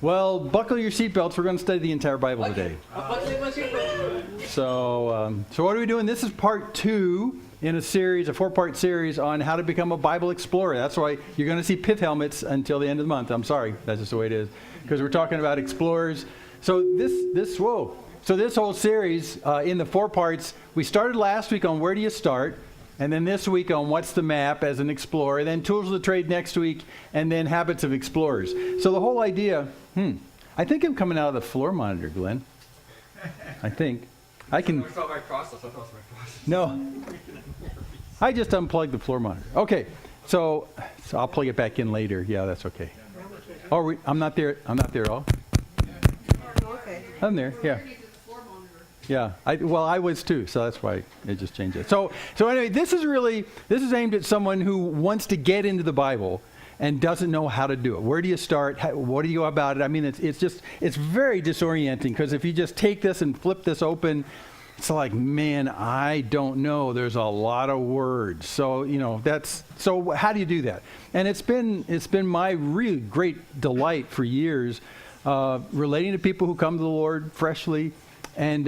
Well, buckle your seatbelts. We're going to study the entire Bible today. So what are we doing? This is part 2 in a series, a 4-part series on how to become a Bible explorer. That's why you're going to see pith helmets until the end of the month. I'm sorry, that's just the way it is, because we're talking about explorers. So this whole series in the 4 parts, we started last week on where do you start, and then this week on what's the map as an explorer, then tools of the trade next week, and then habits of explorers. So the whole idea, I think I'm coming out of the floor monitor, Glenn. I think. I can. No. I just unplugged the floor monitor. Okay, so I'll plug it back in later. Yeah, that's okay. Oh, I'm not there. I'm not there at all. I'm there. Yeah. Yeah. I was too. So that's why it just changed it. So anyway, this is aimed at someone who wants to get into the Bible and doesn't know how to do it. Where do you start? What do you go about it? I mean, it's very disorienting, because if you just take this and flip this open, it's like, man, I don't know. There's a lot of words. So, so how do you do that? And it's been my really great delight for years, relating to people who come to the Lord freshly. And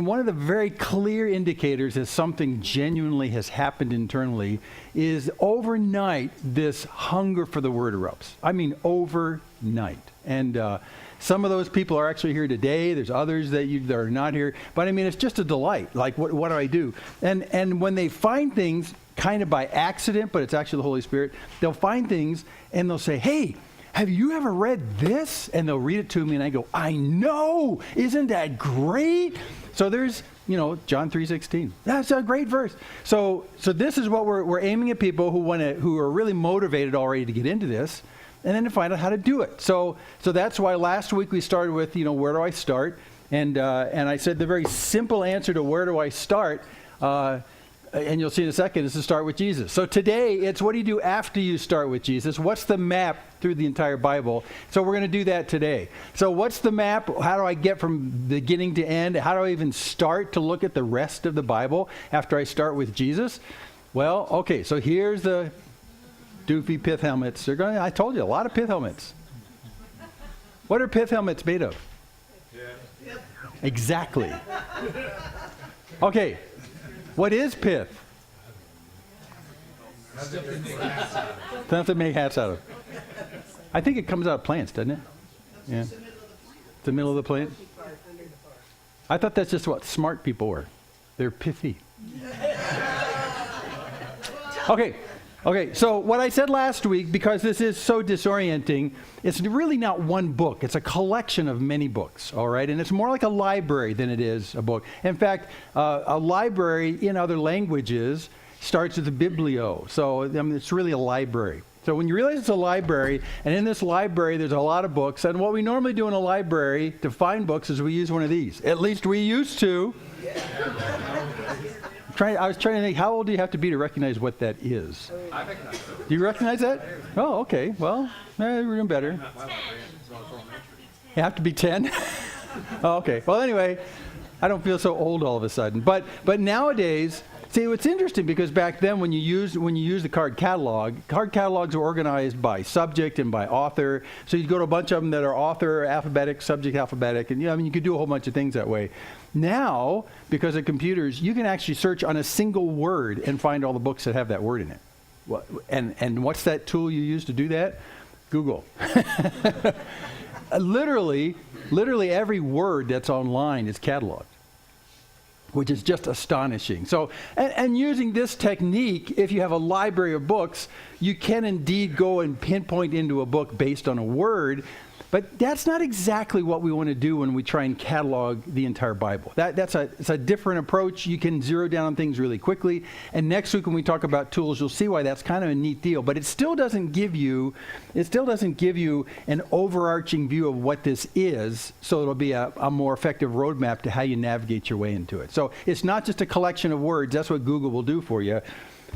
one of the very clear indicators that something genuinely has happened internally is overnight this hunger for the Word erupts. I mean, overnight. And some of those people are actually here today. There's others that are not here. But I mean, it's just a delight. Like, what do I do? And when they find things kind of by accident, but it's actually the Holy Spirit, they'll find things and they'll say, hey, have you ever read this? And they'll read it to me and I go, I know, isn't that great? So there's, John 3:16. That's a great verse. So this is what we're aiming at people who are really motivated already to get into this, and then to find out how to do it. So that's why last week we started with, where do I start? And I said the very simple answer to where do I start, and you'll see in a second, is to start with Jesus. So today, it's what do you do after you start with Jesus? What's the map through the entire Bible? So we're going to do that today. So what's the map? How do I get from beginning to end? How do I even start to look at the rest of the Bible after I start with Jesus? Well, okay, so here's the doofy pith helmets. I told you, a lot of pith helmets. What are pith helmets made of? Yeah. Exactly. Okay. What is pith? Stuff to make hats out of. I think it comes out of plants, doesn't it? Yeah. It's the middle of the plant. I thought that's just what smart people were. They're pithy. Okay, so what I said last week, because this is so disorienting, it's really not one book. It's a collection of many books, all right? And it's more like a library than it is a book. In fact, a library in other languages starts with a biblio. So it's really a library. So when you realize it's a library, and in this library there's a lot of books, and what we normally do in a library to find books is we use one of these. At least we used to. I was trying to think, how old do you have to be to recognize what that is? I recognize it. Do you recognize that? Oh, okay. Well, we're doing better. You have to be 10? Oh, okay. Well, anyway, I don't feel so old all of a sudden. But nowadays, see, it's interesting, because back then when you use the card catalogs are organized by subject and by author. So you go to a bunch of them that are author alphabetic, subject alphabetic, and you could do a whole bunch of things that way. Now, because of computers, you can actually search on a single word and find all the books that have that word in it. And what's that tool you use to do that? Google. Literally every word that's online is cataloged, which is just astonishing. So, and using this technique, if you have a library of books, you can indeed go and pinpoint into a book based on a word. But that's not exactly what we want to do when we try and catalog the entire Bible. It's a different approach. You can zero down on things really quickly. And next week when we talk about tools, you'll see why that's kind of a neat deal. But it still doesn't give you an overarching view of what this is, so it'll be a more effective roadmap to how you navigate your way into it. So it's not just a collection of words. That's what Google will do for you.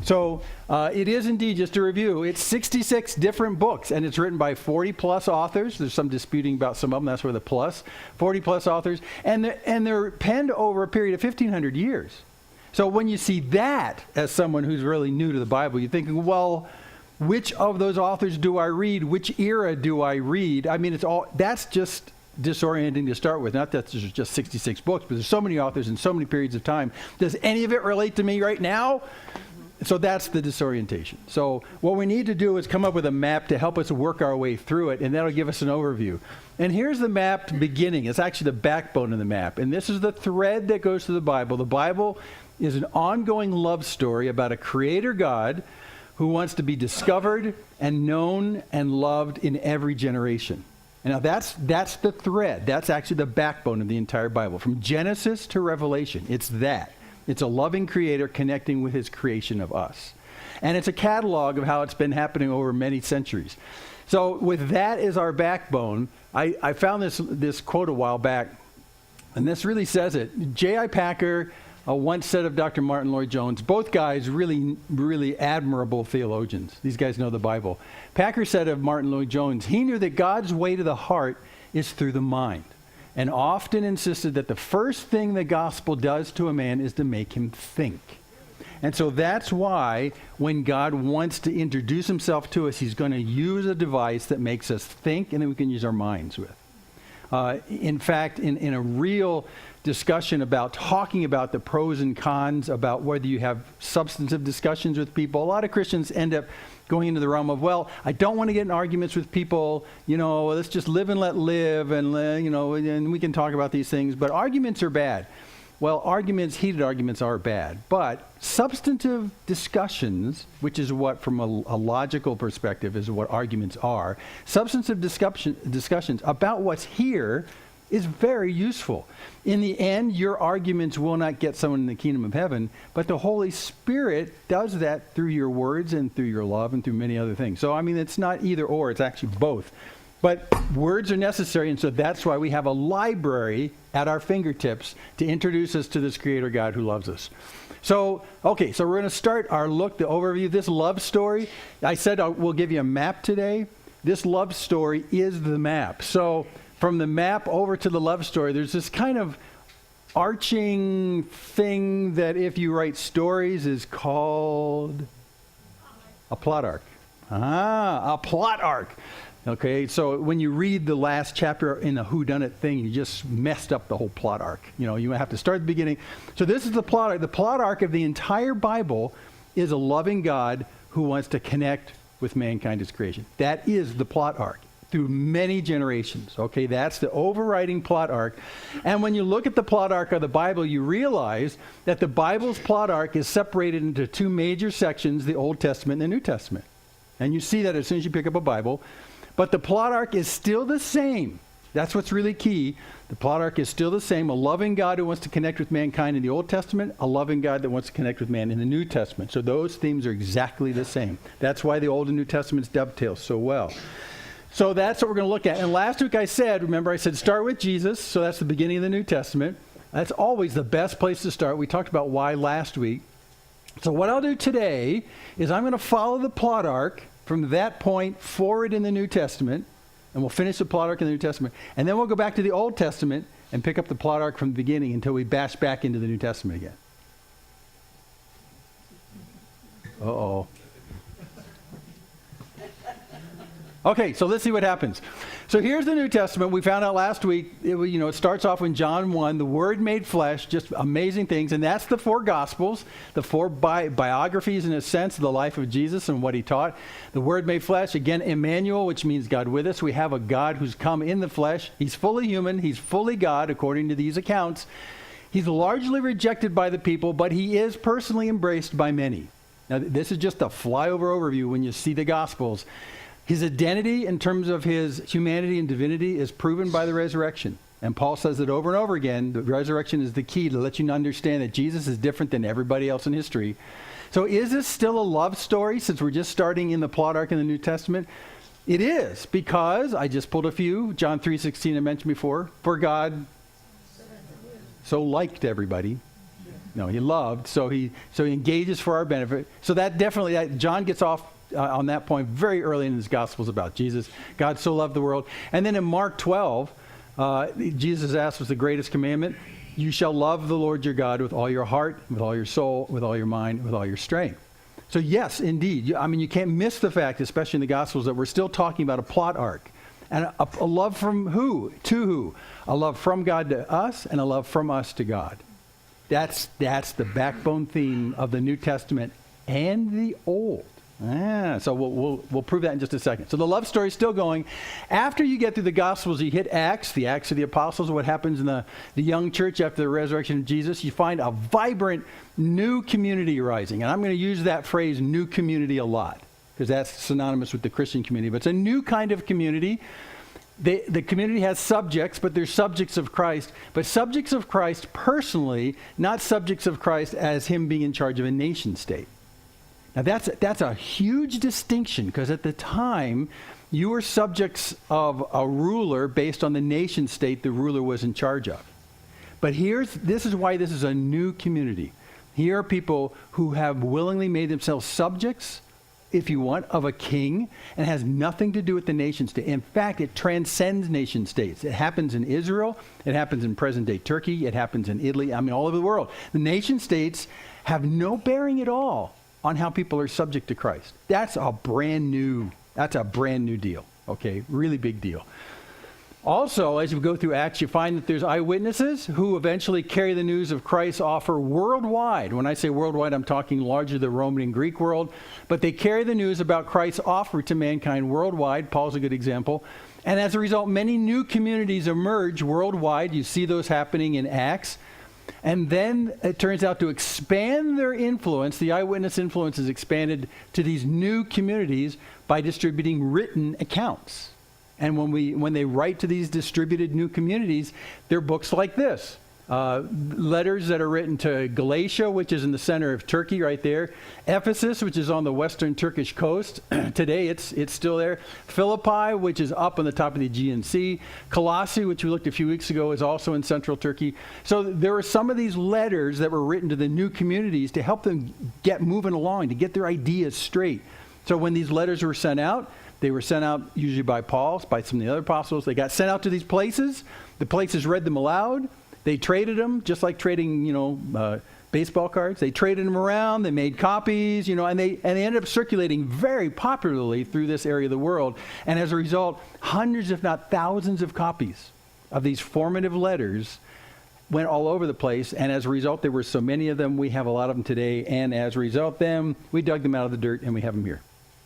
So it is indeed, just a review, it's 66 different books, and it's written by 40 plus authors. There's some disputing about some of them. That's where the plus. 40 plus authors. And they're penned over a period of 1,500 years. So when you see that as someone who's really new to the Bible, you're thinking, well, which of those authors do I read? Which era do I read? I mean, that's just disorienting to start with. Not that there's just 66 books, but there's so many authors in so many periods of time. Does any of it relate to me right now? So that's the disorientation. So what we need to do is come up with a map to help us work our way through it, and that'll give us an overview. And here's the map beginning. It's actually the backbone of the map. And this is the thread that goes through the Bible. The Bible is an ongoing love story about a creator God who wants to be discovered and known and loved in every generation. And now that's the thread. That's actually the backbone of the entire Bible. From Genesis to Revelation, it's that. It's a loving creator connecting with his creation of us. And it's a catalog of how it's been happening over many centuries. So with that as our backbone, I found this quote a while back, and this really says it. J.I. Packer once said of Dr. Martin Lloyd-Jones, both guys really, really admirable theologians. These guys know the Bible. Packer said of Martin Lloyd-Jones, he knew that God's way to the heart is through the mind, and often insisted that the first thing the gospel does to a man is to make him think. And so that's why when God wants to introduce himself to us, he's going to use a device that makes us think and that we can use our minds with. In fact, in a real discussion about talking about the pros and cons, about whether you have substantive discussions with people, a lot of Christians end up going into the realm of, well, I don't want to get in arguments with people, let's just live and let live, and and we can talk about these things, but arguments are bad. Well, heated arguments are bad, but substantive discussions, which is what, from a logical perspective, is what arguments are, substantive discussions about what's here is very useful. In the end, your arguments will not get someone in the kingdom of heaven, but the Holy Spirit does that through your words and through your love and through many other things. So, it's not either or, it's actually both. But words are necessary, and so that's why we have a library at our fingertips to introduce us to this creator God who loves us. So we're going to start our look, the overview of this love story. I said we'll give you a map today. This love story is the map. So from the map over to the love story, there's this kind of arching thing that if you write stories is called a plot arc. A plot arc. Okay, so when you read the last chapter in the whodunit thing, you just messed up the whole plot arc. You have to start at the beginning. So this is the plot arc. The plot arc of the entire Bible is a loving God who wants to connect with mankind as creation. That is the plot arc through many generations. Okay, that's the overriding plot arc. And when you look at the plot arc of the Bible, you realize that the Bible's plot arc is separated into two major sections, the Old Testament and the New Testament. And you see that as soon as you pick up a Bible. But the plot arc is still the same. That's what's really key. The plot arc is still the same. A loving God who wants to connect with mankind in the Old Testament, a loving God that wants to connect with man in the New Testament. So those themes are exactly the same. That's why the Old and New Testaments dovetail so well. So that's what we're going to look at. And last week I said start with Jesus. So that's the beginning of the New Testament. That's always the best place to start. We talked about why last week. So what I'll do today is I'm going to follow the plot arc from that point forward in the New Testament, and we'll finish the plot arc in the New Testament. And then we'll go back to the Old Testament and pick up the plot arc from the beginning until we bash back into the New Testament again. Uh-oh. Okay, so let's see what happens. So here's the New Testament. We found out last week, it starts off in John 1, the Word made flesh, just amazing things. And that's the four Gospels, the four biographies, in a sense, of the life of Jesus and what he taught. The Word made flesh, again, Emmanuel, which means God with us. We have a God who's come in the flesh. He's fully human. He's fully God, according to these accounts. He's largely rejected by the people, but he is personally embraced by many. Now, this is just a flyover overview when you see the Gospels. His identity in terms of his humanity and divinity is proven by the resurrection. And Paul says it over and over again. The resurrection is the key to let you understand that Jesus is different than everybody else in history. So is this still a love story since we're just starting in the plot arc in the New Testament? It is, because I just pulled a few. John 3:16 I mentioned before. For God so liked everybody. No, he loved, so he engages for our benefit. So that definitely, John gets off on that point very early in his Gospels about Jesus. God so loved the world. And then in Mark 12, Jesus asked, what's the greatest commandment? You shall love the Lord your God with all your heart, with all your soul, with all your mind, with all your strength. So yes, indeed. I mean, you can't miss the fact, especially in the Gospels, that we're still talking about a plot arc. And a love from who? To who? A love from God to us and a love from us to God. That's the backbone theme of the New Testament and the Old. So we'll prove that in just a second. So the love story is still going. After you get through the Gospels, you hit Acts, the Acts of the Apostles, what happens in the young church after the resurrection of Jesus. You find a vibrant new community rising. And I'm going to use that phrase, new community, a lot, because that's synonymous with the Christian community. But it's a new kind of community. The community has subjects, but they're subjects of Christ. But subjects of Christ personally, not subjects of Christ as him being in charge of a nation state. Now that's a huge distinction, because at the time, you were subjects of a ruler based on the nation state the ruler was in charge of. But this is why this is a new community. Here are people who have willingly made themselves subjects, if you want, of a king, and has nothing to do with the nation state. In fact, it transcends nation states. It happens in Israel. It happens in present-day Turkey. It happens in Italy. I mean, all over the world. The nation states have no bearing at all on how people are subject to Christ. That's a brand new deal. Okay, really big deal. Also, as you go through Acts, you find that there's eyewitnesses who eventually carry the news of Christ's offer worldwide. When I say worldwide, I'm talking largely the Roman and Greek world. But they carry the news about Christ's offer to mankind worldwide. Paul's a good example. And as a result, many new communities emerge worldwide. You see those happening in Acts. And then it turns out to expand their influence, the eyewitness influence is expanded to these new communities by distributing written accounts. And when they write to these distributed new communities, they're books like this. Letters that are written to Galatia, which is in the center of Turkey right there. Ephesus, which is on the western Turkish coast. Today it's still there. Philippi, which is up on the top of the Aegean Sea. Colossae, which we looked a few weeks ago, is also in central Turkey. So there are some of these letters that were written to the new communities to help them get moving along, to get their ideas straight. So when these letters were sent out, they were sent out usually by Paul, by some of the other apostles. They got sent out to these places. The places read them aloud. They traded them, just like trading, baseball cards. They traded them around. They made copies, and they ended up circulating very popularly through this area of the world. And as a result, hundreds, if not thousands, of copies of these formative letters went all over the place. And as a result, there were so many of them. We have a lot of them today. And as a result, we dug them out of the dirt and we have them here.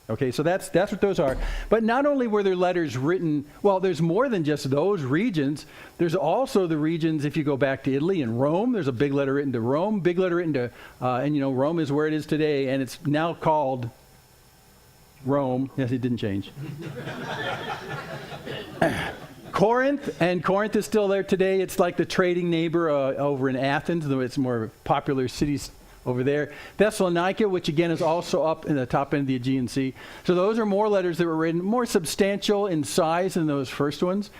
Okay, so that's what those are. But not only were there letters written, well, there's more than just those regions. There's also the regions, if you go back to Italy and Rome, there's a big letter written to Rome, big letter written to, Rome is where it is today, and it's now called Rome. Yes, it didn't change. Corinth, and Corinth is still there today. It's like the trading neighbor over in Athens, though it's more popular cities over there. Thessalonica, which again is also up in the top end of the Aegean Sea. So those are more letters that were written, more substantial in size than those first ones.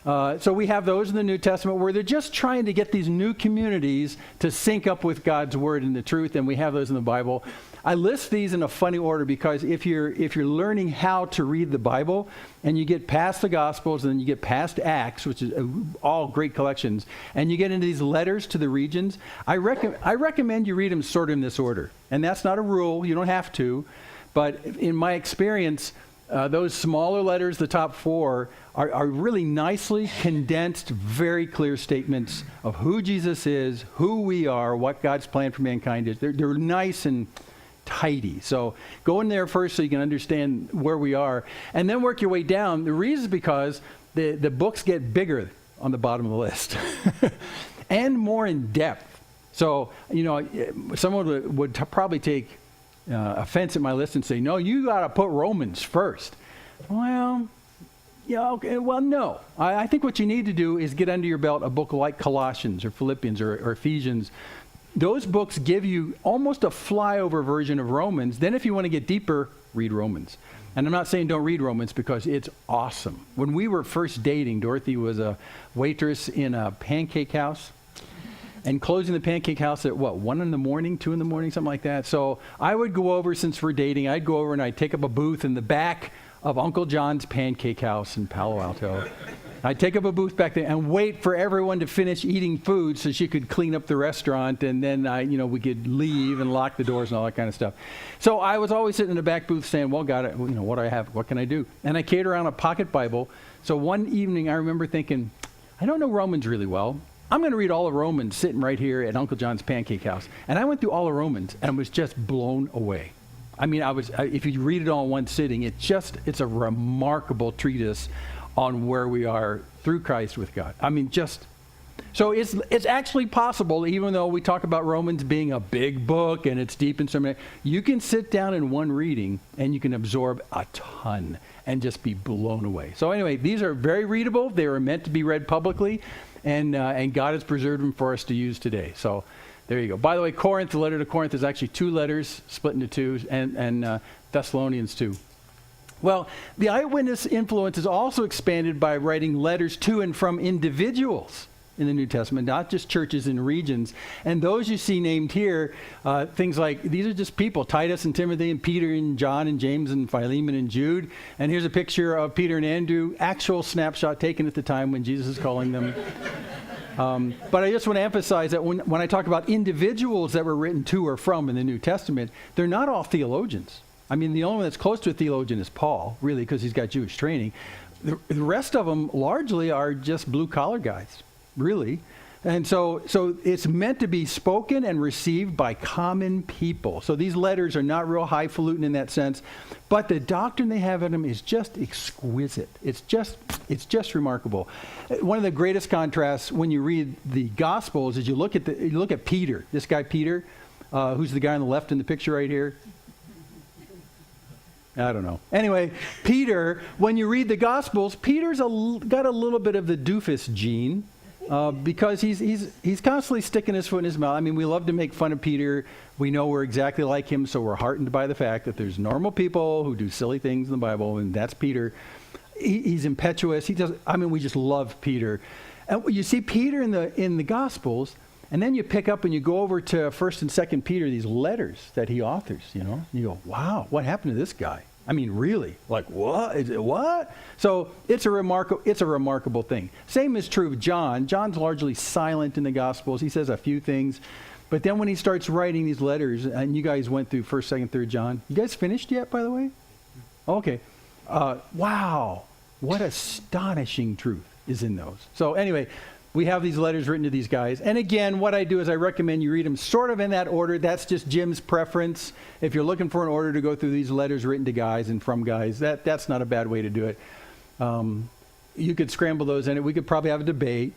So we have those in the New Testament where they're just trying to get these new communities to sync up with God's Word and the truth, and we have those in the Bible. I list these in a funny order because if you're learning how to read the Bible and you get past the Gospels and then you get past Acts, which is all great collections, and you get into these letters to the regions, I recommend you read them sort of in this order. And that's not a rule. You don't have to. But in my experience, those smaller letters, the top four, are really nicely condensed, very clear statements of who Jesus is, who we are, what God's plan for mankind is. They're nice and tidy. So go in there first so you can understand where we are, and then work your way down. The reason is because the books get bigger on the bottom of the list and more in depth. So, someone would probably take offense at my list and say, no, you got to put Romans first. Well, yeah, okay. Well, no. I think what you need to do is get under your belt a book like Colossians or Philippians or Ephesians. Those books give you almost a flyover version of Romans. Then if you want to get deeper, read Romans. And I'm not saying don't read Romans because it's awesome. When we were first dating, Dorothy was a waitress in a pancake house. And closing the pancake house at 1 in the morning, 2 in the morning, something like that. So I would go over, since we're dating, I'd go over and I'd take up a booth in the back of Uncle John's Pancake House in Palo Alto. I'd take up a booth back there and wait for everyone to finish eating food so she could clean up the restaurant, and then we could leave and lock the doors and all that kind of stuff. So I was always sitting in the back booth saying, well, God, what do I have? What can I do? And I carried around a pocket Bible. So one evening I remember thinking, I don't know Romans really well. I'm going to read all of Romans sitting right here at Uncle John's Pancake House. And I went through all of Romans and was just blown away. I mean, if you read it all in one sitting, it's a remarkable treatise on where we are through Christ with God. I mean, so it's actually possible, even though we talk about Romans being a big book and it's deep in so many, you can sit down in one reading and you can absorb a ton and just be blown away. So anyway, these are very readable. They were meant to be read publicly, and God has preserved them for us to use today. So there you go. By the way, Corinth, the letter to Corinth is actually 2 letters split into 2, and Thessalonians 2. Well, the eyewitness influence is also expanded by writing letters to and from individuals in the New Testament, not just churches and regions. And those you see named here, things like, these are just people, Titus and Timothy and Peter and John and James and Philemon and Jude. And here's a picture of Peter and Andrew, actual snapshot taken at the time when Jesus is calling them. But I just want to emphasize that when I talk about individuals that were written to or from in the New Testament, they're not all theologians. I mean, the only one that's close to a theologian is Paul, really, because he's got Jewish training. The rest of them largely are just blue-collar guys, really. And so it's meant to be spoken and received by common people. So these letters are not real highfalutin in that sense, but the doctrine they have in them is just exquisite. It's just remarkable. One of the greatest contrasts when you read the Gospels is you look at Peter, this guy Peter, who's the guy on the left in the picture right here. I don't know. Anyway, Peter, when you read the Gospels, Peter's got a little bit of the doofus gene. Because he's constantly sticking his foot in his mouth. I mean, we love to make fun of Peter. We know we're exactly like him, so we're heartened by the fact that there's normal people who do silly things in the Bible, and that's Peter. He's impetuous. We just love Peter. And you see Peter in the Gospels, and then you pick up and you go over to 1st and 2nd Peter, these letters that he authors, You go, wow, what happened to this guy? I mean, really? Like, what? What? So it's a remarkable thing. Same is true of John. John's largely silent in the Gospels. He says a few things. But then when he starts writing these letters, and you guys went through 1st, 2nd, 3rd John. You guys finished yet, by the way? Okay. Wow. What astonishing truth is in those. So anyway, we have these letters written to these guys. And again, what I do is I recommend you read them sort of in that order. That's just Jim's preference. If you're looking for an order to go through these letters written to guys and from guys, that's not a bad way to do it. You could scramble those in it. We could probably have a debate.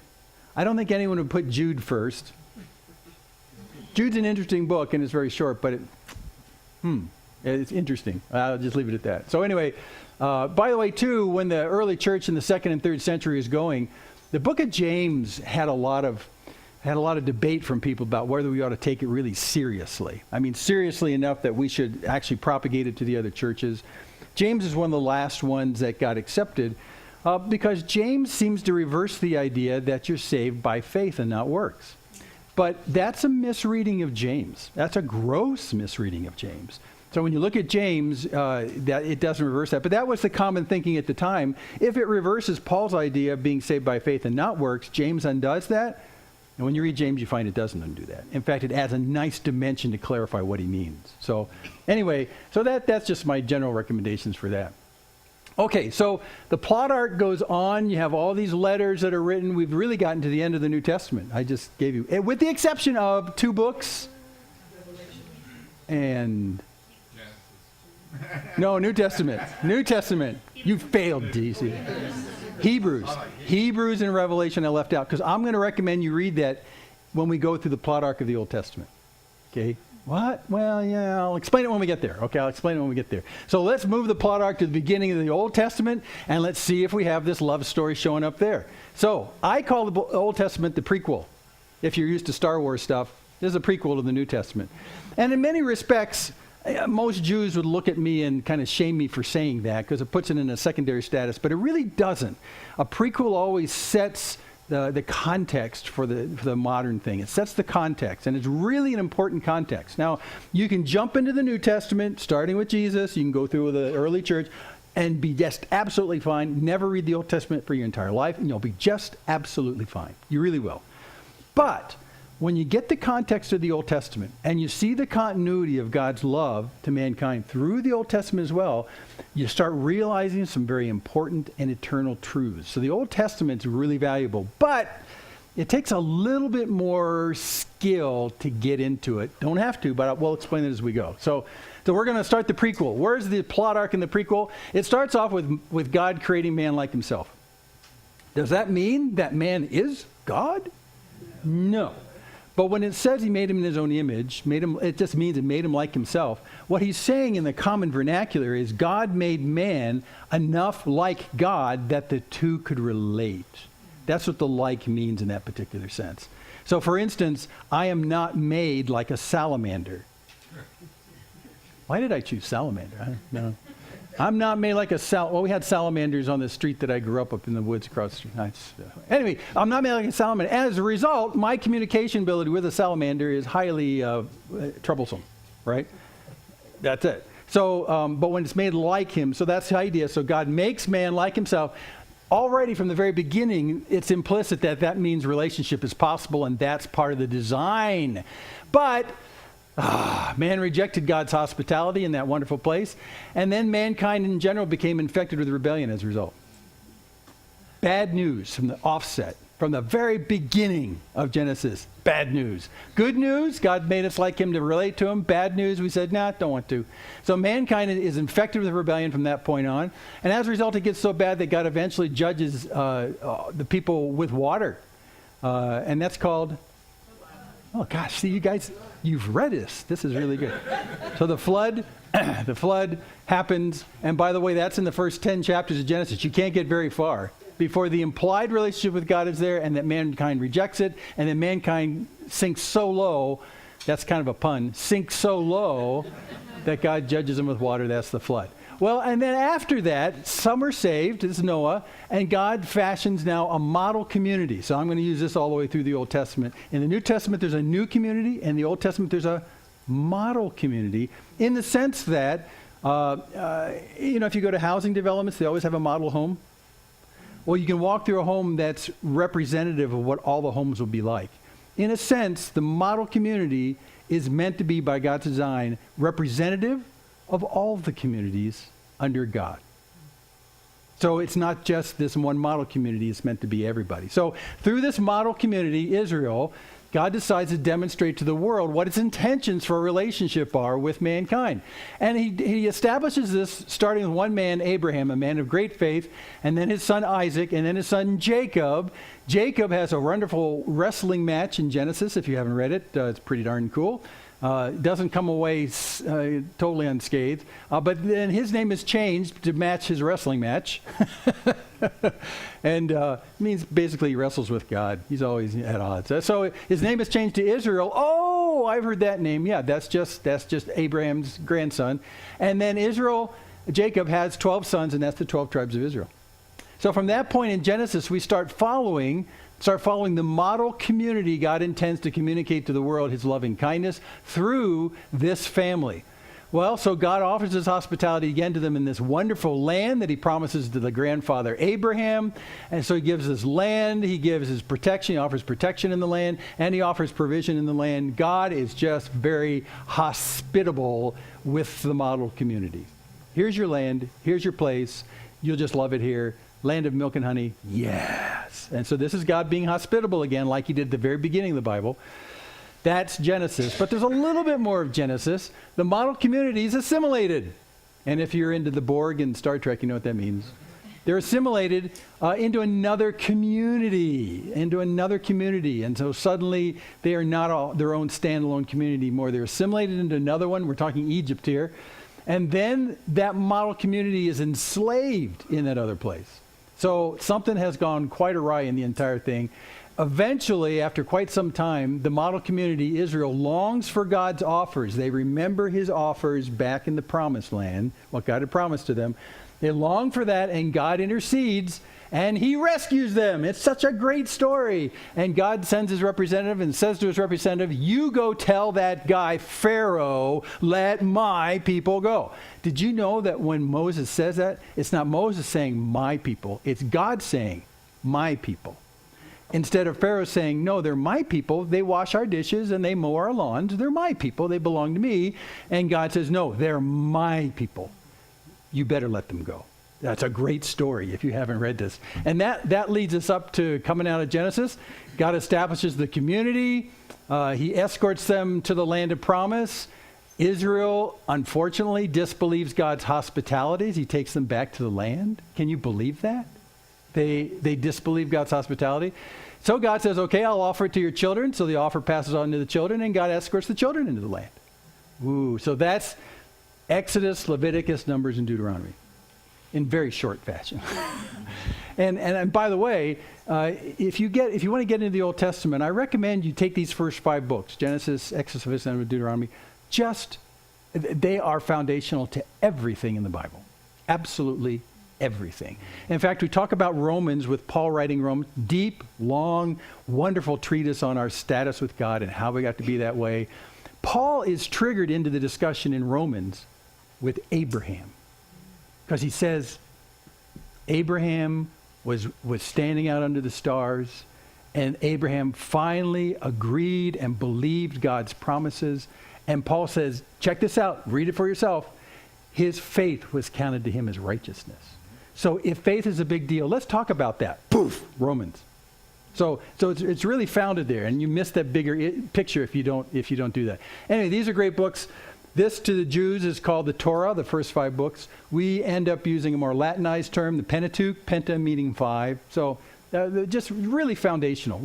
I don't think anyone would put Jude first. Jude's an interesting book, and it's very short, but it's interesting. I'll just leave it at that. So anyway, by the way, too, when the early church in the 2nd and 3rd century is going, the book of James had a lot of debate from people about whether we ought to take it really seriously. I mean, seriously enough that we should actually propagate it to the other churches. James is one of the last ones that got accepted because James seems to reverse the idea that you're saved by faith and not works. But that's a misreading of James. That's a gross misreading of James. So when you look at James, that it doesn't reverse that. But that was the common thinking at the time. If it reverses Paul's idea of being saved by faith and not works, James undoes that. And when you read James, you find it doesn't undo that. In fact, it adds a nice dimension to clarify what he means. So anyway, that's just my general recommendations for that. Okay, so the plot arc goes on. You have all these letters that are written. We've really gotten to the end of the New Testament. I just gave you, with the exception of 2 books and... No, New Testament. New Testament. You failed, DC. Hebrews and Revelation I left out because I'm going to recommend you read that when we go through the plot arc of the Old Testament. Okay? What? Well, yeah, I'll explain it when we get there. Okay, I'll explain it when we get there. So let's move the plot arc to the beginning of the Old Testament, and let's see if we have this love story showing up there. So I call the Old Testament the prequel. If you're used to Star Wars stuff, this is a prequel to the New Testament. And in many respects, most Jews would look at me and kind of shame me for saying that because it puts it in a secondary status, but it really doesn't. A prequel always sets the context for the modern thing. It sets the context, and it's really an important context. Now, you can jump into the New Testament, starting with Jesus. You can go through the early church, and be just absolutely fine. Never read the Old Testament for your entire life, and you'll be just absolutely fine. You really will. But when you get the context of the Old Testament and you see the continuity of God's love to mankind through the Old Testament as well, you start realizing some very important and eternal truths. So the Old Testament's really valuable, but it takes a little bit more skill to get into it. Don't have to, but we'll explain it as we go. So we're going to start the prequel. Where's the plot arc in the prequel? It starts off with God creating man like himself. Does that mean that man is God? No. But when it says he made him in his own image, it just means it made him like himself. What he's saying in the common vernacular is God made man enough like God that the two could relate. That's what the like means in that particular sense. So for instance, I am not made like a salamander. Why did I choose salamander? I don't know. I'm not made like a well, we had salamanders on the street that I grew up in the woods across the street. Anyway, I'm not made like a salamander. As a result, my communication ability with a salamander is highly troublesome, right? That's it. So, but when it's made like him, so that's the idea. So God makes man like himself. Already from the very beginning, it's implicit that that means relationship is possible, and that's part of the design. But man rejected God's hospitality in that wonderful place, and then mankind in general became infected with rebellion as a result. Bad news from the offset, from the very beginning of Genesis. Bad news. Good news, God made us like him to relate to him. Bad news, we said, nah, don't want to. So mankind is infected with rebellion from that point on, and as a result it gets so bad that God eventually judges the people with water, and that's called, oh gosh, see you guys, you've read this. This is really good. So the flood happens, and by the way, that's in the first 10 chapters of Genesis. You can't get very far before the implied relationship with God is there, and that mankind rejects it, and then mankind sinks so low, that's kind of a pun, sinks so low that God judges them with water. That's the flood. Well, and then after that, some are saved, this is Noah, and God fashions now a model community. So I'm going to use this all the way through the Old Testament. In the New Testament, there's a new community. In the Old Testament, there's a model community in the sense that, if you go to housing developments, they always have a model home. Well, you can walk through a home that's representative of what all the homes will be like. In a sense, the model community is meant to be, by God's design, representative of all the communities under God. So it's not just this one model community, it's meant to be everybody. So through this model community, Israel, God decides to demonstrate to the world what its intentions for a relationship are with mankind. And he establishes this starting with one man, Abraham, a man of great faith, and then his son Isaac, and then his son Jacob. Jacob has a wonderful wrestling match in Genesis. If you haven't read it, it's pretty darn cool. Doesn't come away totally unscathed. But then his name is changed to match his wrestling match. And means basically he wrestles with God. He's always at odds. So his name is changed to Israel. Oh, I've heard that name. Yeah, that's just Abraham's grandson. And then Jacob has 12 sons, and that's the 12 tribes of Israel. So from that point in Genesis, we start following the model community God intends to communicate to the world his loving kindness through this family. Well, so God offers his hospitality again to them in this wonderful land that he promises to the grandfather Abraham. And so he gives his land, he gives his protection, he offers protection in the land, and he offers provision in the land. God is just very hospitable with the model community. Here's your land, here's your place, you'll just love it here. Land of milk and honey, yes. And so this is God being hospitable again, like he did at the very beginning of the Bible. That's Genesis. But there's a little bit more of Genesis. The model community is assimilated. And if you're into the Borg and Star Trek, you know what that means. They're assimilated into another community. And so suddenly they are not their own standalone community anymore. They're assimilated into another one. We're talking Egypt here. And then that model community is enslaved in that other place. So something has gone quite awry in the entire thing. eventually, after quite some time, the model community, Israel, longs for God's offers. They remember his offers back in the promised land, what God had promised to them. They long for that, and God intercedes, and he rescues them. It's such a great story. And God sends his representative and says to his representative, you go tell that guy, Pharaoh, let my people go. Did you know that when Moses says that, it's not Moses saying my people, it's God saying my people. Instead of Pharaoh saying, no, they're my people. They wash our dishes and they mow our lawns. They're my people. They belong to me. And God says, no, they're my people. You better let them go. That's a great story if you haven't read this. And that leads us up to coming out of Genesis. God establishes the community. He escorts them to the land of promise. Israel, unfortunately, disbelieves God's hospitalities. He takes them back to the land. Can you believe that? They disbelieve God's hospitality. So God says, okay, I'll offer it to your children. So the offer passes on to the children, and God escorts the children into the land. Ooh, so that's Exodus, Leviticus, Numbers, and Deuteronomy in very short fashion. and by the way, if you want to get into the Old Testament, I recommend you take these first 5 books, Genesis, Exodus, Leviticus, and Deuteronomy. They are foundational to everything in the Bible. Absolutely everything. In fact, we talk about Romans with Paul writing Romans, deep, long, wonderful treatise on our status with God and how we got to be that way. Paul is triggered into the discussion in Romans with Abraham because he says Abraham was standing out under the stars, and Abraham finally agreed and believed God's promises. And Paul says, check this out, read it for yourself. His faith was counted to him as righteousness. So if faith is a big deal, let's talk about that. Poof, Romans. So it's really founded there, and you miss that bigger picture if you don't do that. Anyway, these are great books. This to the Jews is called the Torah, the first 5 books. We end up using a more Latinized term, the Pentateuch, penta meaning 5. So just really foundational,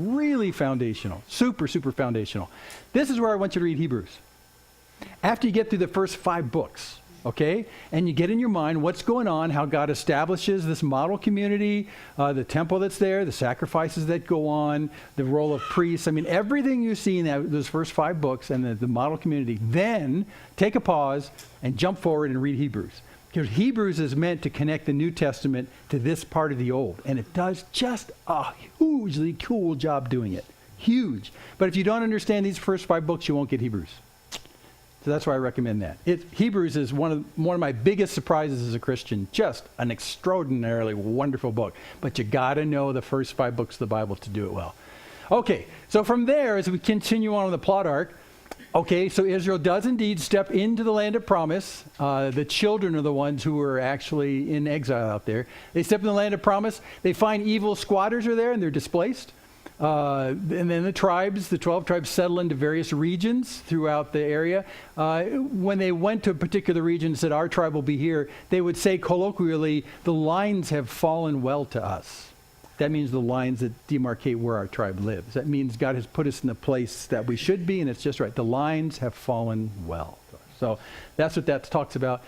super, super foundational. This is where I want you to read Hebrews. After you get through the first 5 books, okay, and you get in your mind what's going on, how God establishes this model community, the temple that's there, the sacrifices that go on, the role of priests. I mean, everything you see in those first 5 books and the model community. Then take a pause and jump forward and read Hebrews. Because Hebrews is meant to connect the New Testament to this part of the Old. And it does just a hugely cool job doing it. Huge. But if you don't understand these first 5 books, you won't get Hebrews. So that's why I recommend that. Hebrews is one of my biggest surprises as a Christian. Just an extraordinarily wonderful book. But you got to know the first 5 books of the Bible to do it well. Okay, so from there, as we continue on with the plot arc, okay, so Israel does indeed step into the land of promise. The children are the ones who are actually in exile out there. They step in the land of promise. They find evil squatters are there, and they're displaced. And then the 12 tribes settle into various regions throughout the area. When they went to a particular region and said, our tribe will be here, they would say colloquially, the lines have fallen well to us. That means the lines that demarcate where our tribe lives. That means God has put us in the place that we should be, and it's just right. The lines have fallen well to us. So that's what that talks about.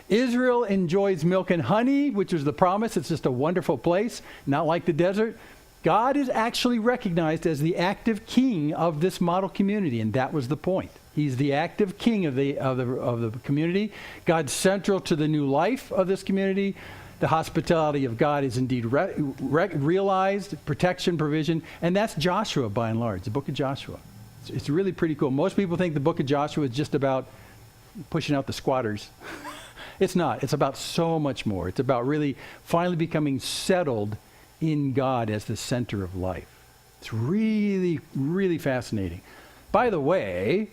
Israel enjoys milk and honey, which was the promise. It's just a wonderful place, not like the desert. God is actually recognized as the active king of this model community, and that was the point. He's the active king of the community. God's central to the new life of this community. The hospitality of God is indeed realized, protection, provision, and that's Joshua by and large, the book of Joshua. It's really pretty cool. Most people think the book of Joshua is just about pushing out the squatters. It's not. It's about so much more. It's about really finally becoming settled in God as the center of life. It's really, really fascinating. By the way,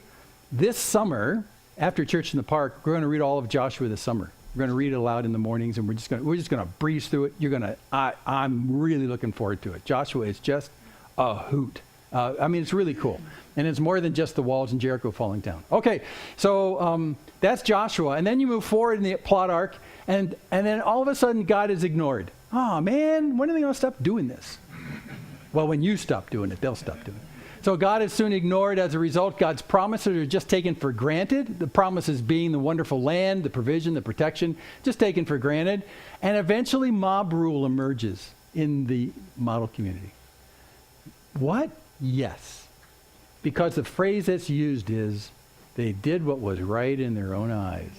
this summer, after church in the park, we're going to read all of Joshua this summer. We're going to read it aloud in the mornings, and we're just going to breeze through it. I'm really looking forward to it. Joshua is just a hoot. It's really cool. And it's more than just the walls in Jericho falling down. Okay, so that's Joshua. And then you move forward in the plot arc, and then all of a sudden God is ignored. Oh, man, when are they going to stop doing this? Well, when you stop doing it, they'll stop doing it. So God is soon ignored. As a result, God's promises are just taken for granted. The promises being the wonderful land, the provision, the protection, just taken for granted. And eventually mob rule emerges in the model community. What? Yes. Because the phrase that's used is, they did what was right in their own eyes.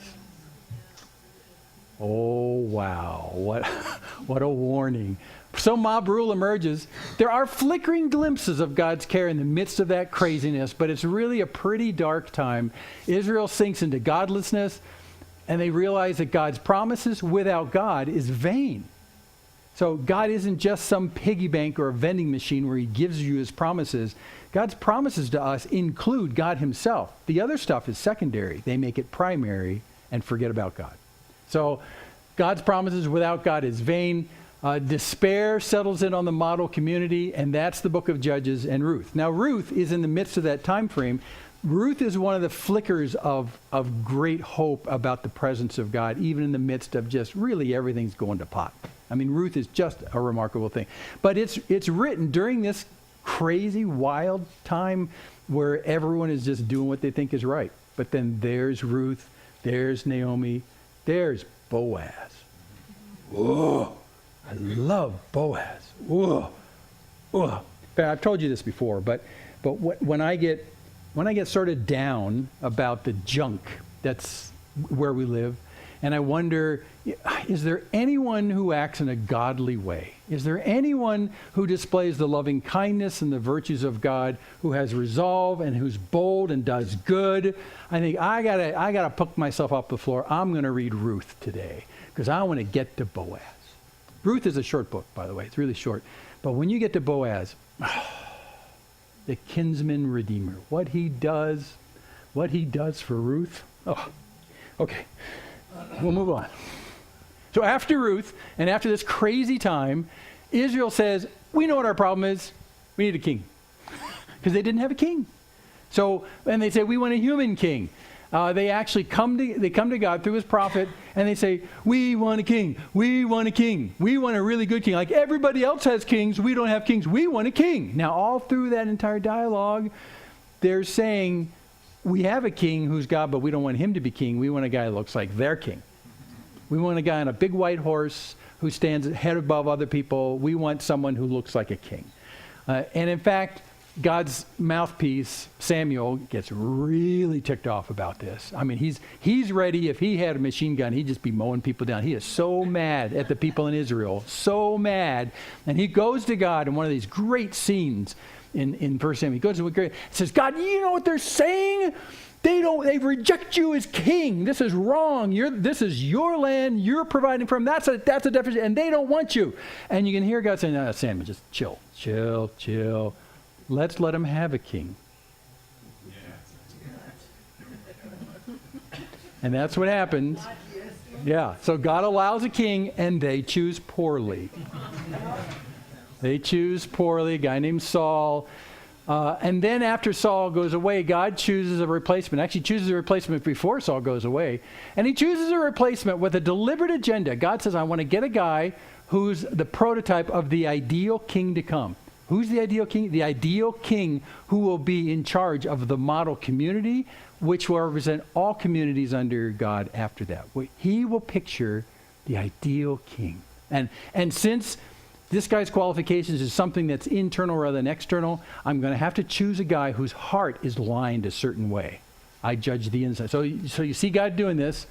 Oh, wow. What a warning. So mob rule emerges. There are flickering glimpses of God's care in the midst of that craziness, but it's really a pretty dark time. Israel sinks into godlessness, and they realize that God's promises without God is vain. So God isn't just some piggy bank or a vending machine where he gives you his promises. God's promises to us include God himself. The other stuff is secondary. They make it primary and forget about God. So God's promises without God is vain. Despair settles in on the model community, and that's the book of Judges and Ruth. Now, Ruth is in the midst of that time frame. Ruth is one of the flickers of great hope about the presence of God, even in the midst of just really everything's going to pot. I mean, Ruth is just a remarkable thing. But it's written during this crazy, wild time where everyone is just doing what they think is right. But then there's Ruth, there's Naomi, there's Boaz. Whoa, I love Boaz. Whoa, whoa. I've told you this before, but when I get sort of down about the junk that's where we live, and I wonder, is there anyone who acts in a godly way? Is there anyone who displays the loving kindness and the virtues of God, who has resolve and who's bold and does good? I think I gotta pick myself off the floor. I'm going to read Ruth today because I want to get to Boaz. Ruth is a short book, by the way. It's really short. But when you get to Boaz, the kinsman redeemer, what he does for Ruth. Oh, okay. We'll move on. So after Ruth, and after this crazy time, Israel says, we know what our problem is. We need a king. Because they didn't have a king. So, and they say, we want a human king. They actually come to God through his prophet, and they say, we want a king. We want a king. We want a really good king. Like everybody else has kings, we don't have kings. We want a king. Now, all through that entire dialogue, they're saying, we have a king who's God, but we don't want him to be king. We want a guy who looks like their king. We want a guy on a big white horse who stands head above other people. We want someone who looks like a king. And in fact, God's mouthpiece, Samuel, gets really ticked off about this. I mean, he's ready. If he had a machine gun, he'd just be mowing people down. He is so mad at the people in Israel, so mad. And he goes to God in one of these great scenes in 1 Samuel. He goes to God, says, God, you know what they're saying? They reject you as king. This is wrong. This is your land. You're providing for them. That's a deficit, and they don't want you. And you can hear God saying, no, Samuel, just chill. Let's let him have a king. And that's what happens. Yeah, so God allows a king, and they choose poorly. They choose poorly, a guy named Saul. And then after Saul goes away, God chooses a replacement. Actually chooses a replacement before Saul goes away. And he chooses a replacement with a deliberate agenda. God says, I want to get a guy who's the prototype of the ideal king to come. Who's the ideal king? The ideal king who will be in charge of the model community, which will represent all communities under God after that. He will picture the ideal king. And since this guy's qualifications is something that's internal rather than external, I'm going to have to choose a guy whose heart is lined a certain way. I judge the inside. So you see God doing this,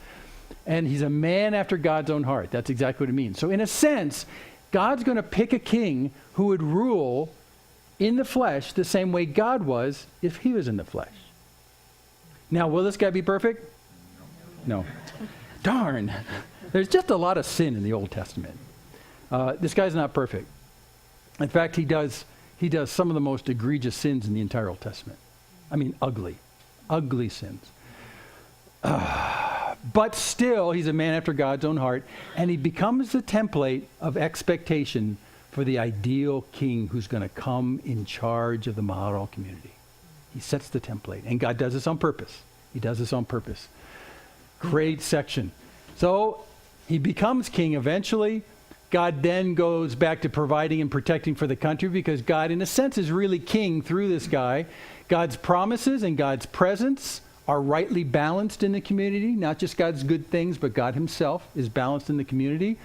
and he's a man after God's own heart. That's exactly what it means. So in a sense, God's going to pick a king who would rule in the flesh the same way God was if he was in the flesh. Now, will this guy be perfect? No. Darn. There's just a lot of sin in the Old Testament. This guy's not perfect. In fact, he does some of the most egregious sins in the entire Old Testament. I mean, ugly sins. But still, he's a man after God's own heart, and he becomes the template of expectation for the ideal king who's going to come in charge of the model community. He sets the template, and God does this on purpose. He does this on purpose. Great section. So he becomes king eventually. God then goes back to providing and protecting for the country because God, in a sense, is really king through this guy. God's promises and God's presence are rightly balanced in the community. Not just God's good things, but God himself is balanced in the community.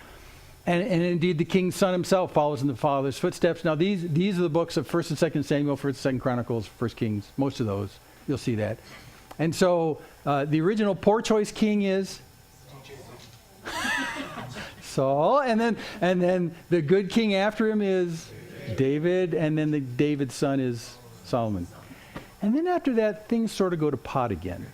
And indeed, the king's son himself follows in the father's footsteps. Now, these are the books of 1st and 2nd Samuel, 1st and 2nd Chronicles, 1st Kings. Most of those, you'll see that. And so, the original poor choice king is Saul, and then the good king after him is David, and then David's son is Solomon. And then after that, things sort of go to pot again.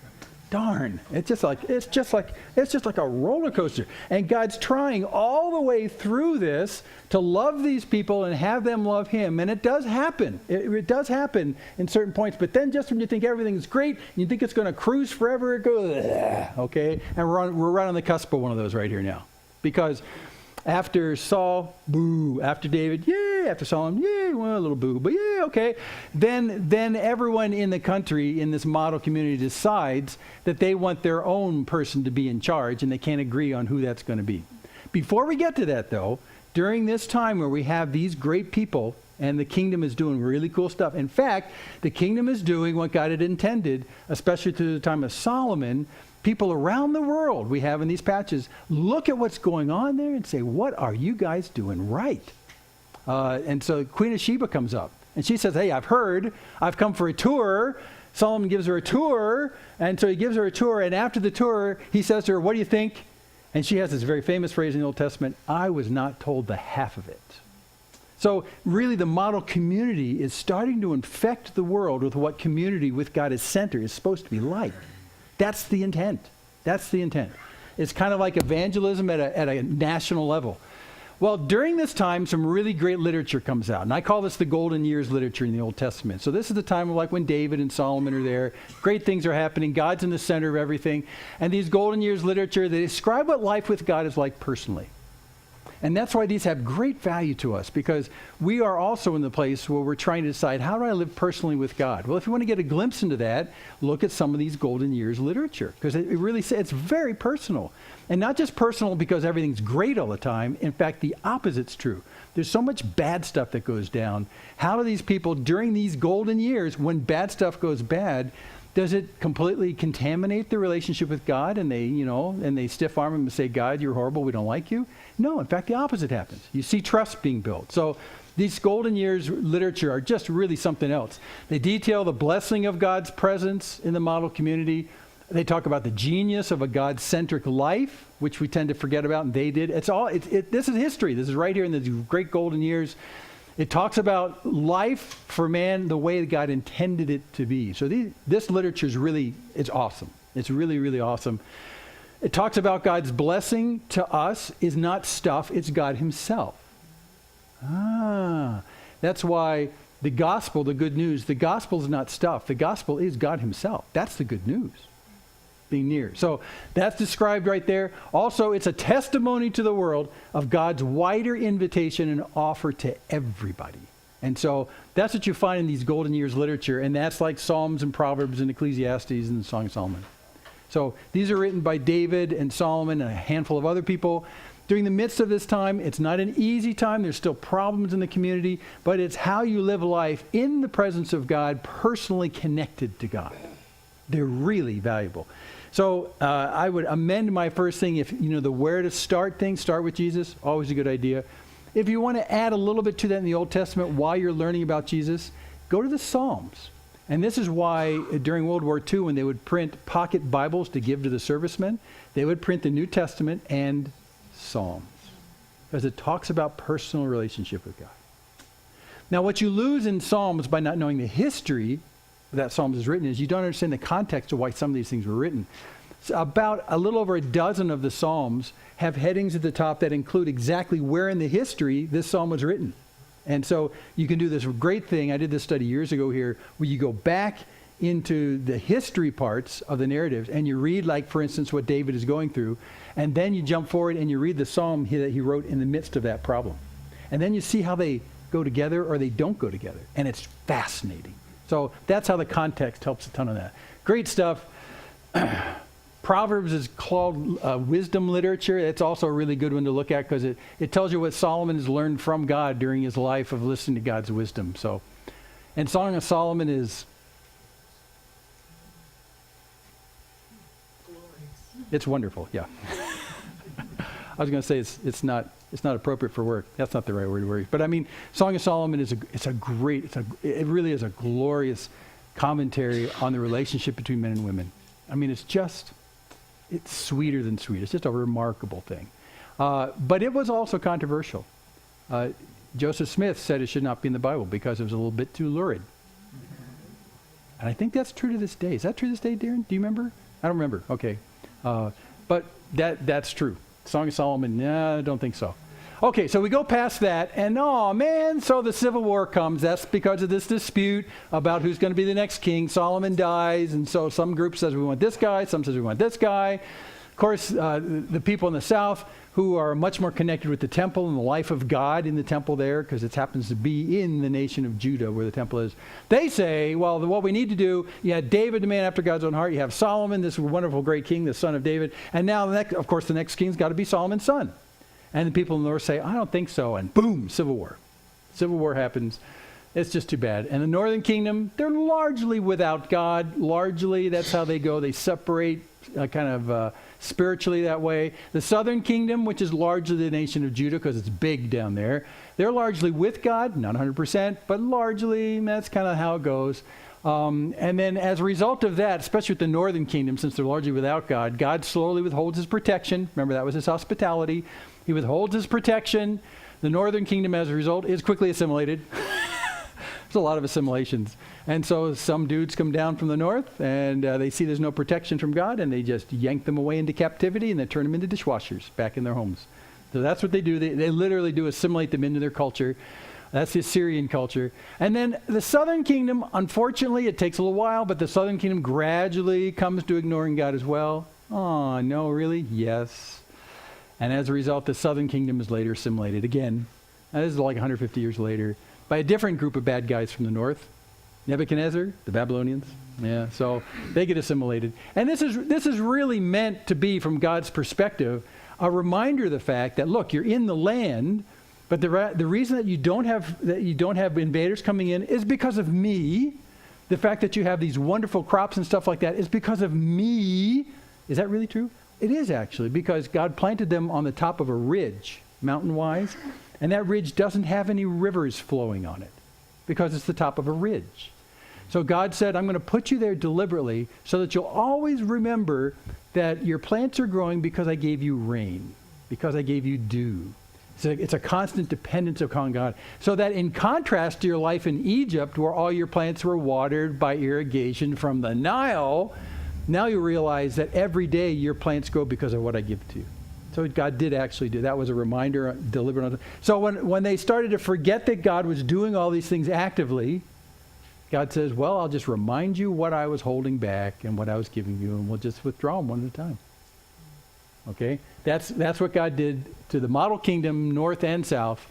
Darn, it's just like a roller coaster. And God's trying all the way through this to love these people and have them love him. And it does happen. It does happen in certain points. But then just when you think everything's great, and you think it's going to cruise forever, it goes, okay? And we're right on the cusp of one of those right here now. Because after Saul, boo. After David, yay. After Solomon, yay. Well, a little boo, but yeah, okay. Then everyone in the country, in this model community, decides that they want their own person to be in charge, and they can't agree on who that's going to be. Before we get to that, though, during this time where we have these great people, and the kingdom is doing really cool stuff. In fact, the kingdom is doing what God had intended, especially through the time of Solomon. People around the world we have in these patches look at what's going on there and say, what are you guys doing right? And so Queen of Sheba comes up and she says, hey, I've come for a tour. Solomon gives her a tour. And so he gives her a tour. And after the tour, he says to her, what do you think? And she has this very famous phrase in the Old Testament, I was not told the half of it. So really the model community is starting to infect the world with what community with God as center is supposed to be like. That's the intent. That's the intent. It's kind of like evangelism at a national level. Well, during this time, some really great literature comes out. And I call this the golden years literature in the Old Testament. So this is the time of like when David and Solomon are there. Great things are happening. God's in the center of everything. And these golden years literature, they describe what life with God is like personally. And that's why these have great value to us, because we are also in the place where we're trying to decide, how do I live personally with God? Well, if you want to get a glimpse into that, look at some of these golden years literature, because it really says it's very personal. And not just personal because everything's great all the time. In fact, the opposite's true. There's so much bad stuff that goes down. How do these people during these golden years, when bad stuff goes bad, does it completely contaminate the relationship with God and they stiff arm him and say, God, you're horrible, we don't like you? No, in fact, the opposite happens. You see trust being built. So these golden years literature are just really something else. They detail the blessing of God's presence in the model community. They talk about the genius of a God-centric life, which we tend to forget about, and they did. This is history. This is right here in the great golden years. It talks about life for man the way that God intended it to be. So this literature is it's awesome. It's really, really awesome. It talks about God's blessing to us is not stuff, it's God himself. That's why the gospel, the good news, the gospel is not stuff. The gospel is God himself. That's the good news. Being near. So that's described right there. Also, it's a testimony to the world of God's wider invitation and offer to everybody. And so that's what you find in these golden years literature, and that's like Psalms and Proverbs and Ecclesiastes and the Song of Solomon. So these are written by David and Solomon and a handful of other people. During the midst of this time, it's not an easy time. There's still problems in the community, but it's how you live life in the presence of God, personally connected to God. They're really valuable. So I would amend my first thing, if the where to start thing, start with Jesus, always a good idea. If you want to add a little bit to that in the Old Testament while you're learning about Jesus, go to the Psalms. And this is why during World War II, when they would print pocket Bibles to give to the servicemen, they would print the New Testament and Psalms, because it talks about personal relationship with God. Now, what you lose in Psalms by not knowing the history that Psalms is written is you don't understand the context of why some of these things were written. So about a little over a dozen of the Psalms have headings at the top that include exactly where in the history this Psalm was written. And so you can do this great thing. I did this study years ago here, where you go back into the history parts of the narratives and you read, like, for instance, what David is going through, and then you jump forward and you read the Psalm that he wrote in the midst of that problem. And then you see how they go together or they don't go together. And it's fascinating. So that's how the context helps a ton of that. Great stuff. Proverbs is called wisdom literature. It's also a really good one to look at because it tells you what Solomon has learned from God during his life of listening to God's wisdom. So, and Song of Solomon is, it's wonderful, yeah. I was going to say it's not appropriate for work. That's not the right word. But I mean, Song of Solomon it really is a glorious commentary on the relationship between men and women. I mean, it's sweeter than sweet. It's just a remarkable thing. But it was also controversial. Joseph Smith said it should not be in the Bible because it was a little bit too lurid. And I think that's true to this day. Is that true to this day, Darren? Do you remember? I don't remember. Okay. But that's true. Song of Solomon, I don't think so. Okay, so we go past that, and so the Civil War comes. That's because of this dispute about who's going to be the next king. Solomon dies, and so some group says we want this guy, some says we want this guy. Of course, the people in the South who are much more connected with the temple and the life of God in the temple there, because it happens to be in the nation of Judah where the temple is, they say, well, what we need to do, you had David, the man after God's own heart, you have Solomon, this wonderful great king, the son of David, and now, of course, the next king's got to be Solomon's son. And the people in the north say, I don't think so, and boom, Civil War. Civil War happens. It's just too bad. And the northern kingdom, they're largely without God. Largely, that's how they go. They separate spiritually that way. The southern kingdom, which is largely the nation of Judah because it's big down there, they're largely with God, not 100%, but largely that's kind of how it goes. And then as a result of that, especially with the northern kingdom, since they're largely without God, God slowly withholds his protection. Remember, that was his hospitality. He withholds his protection. The northern kingdom, as a result, is quickly assimilated. There's a lot of assimilations. And so some dudes come down from the north, and they see there's no protection from God, and they just yank them away into captivity, and they turn them into dishwashers back in their homes. So that's what they do. They literally do assimilate them into their culture. That's the Assyrian culture. And then the southern kingdom, unfortunately, it takes a little while, but the southern kingdom gradually comes to ignoring God as well. Oh, no, really? Yes. And as a result, the southern kingdom is later assimilated again. Now, this is like 150 years later, by a different group of bad guys from the north. Nebuchadnezzar, the Babylonians. Yeah, so they get assimilated. And this is really meant to be, from God's perspective, a reminder of the fact that, look, you're in the land, but the reason that you don't have invaders coming in is because of me. The fact that you have these wonderful crops and stuff like that is because of me. Is that really true? It is actually, because God planted them on the top of a ridge, mountain-wise, and that ridge doesn't have any rivers flowing on it because it's the top of a ridge. So God said, I'm going to put you there deliberately so that you'll always remember that your plants are growing because I gave you rain, because I gave you dew. So it's a constant dependence upon God. So that in contrast to your life in Egypt, where all your plants were watered by irrigation from the Nile, now you realize that every day your plants grow because of what I give to you. So God did actually do. That was a reminder delivered. So when they started to forget that God was doing all these things actively, God says, well, I'll just remind you what I was holding back and what I was giving you, and we'll just withdraw them one at a time. Okay? That's what God did to the model kingdom, north and south.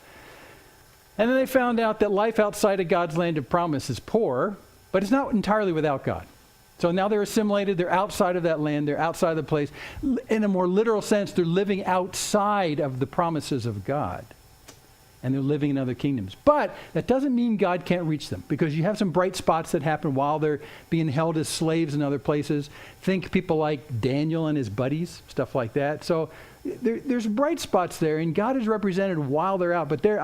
And then they found out that life outside of God's land of promise is poor, but it's not entirely without God. So now they're assimilated, they're outside of that land, they're outside of the place. In a more literal sense, they're living outside of the promises of God. And they're living in other kingdoms. But that doesn't mean God can't reach them, because you have some bright spots that happen while they're being held as slaves in other places. Think people like Daniel and his buddies, stuff like that. So there's bright spots there, and God is represented while they're out. But they're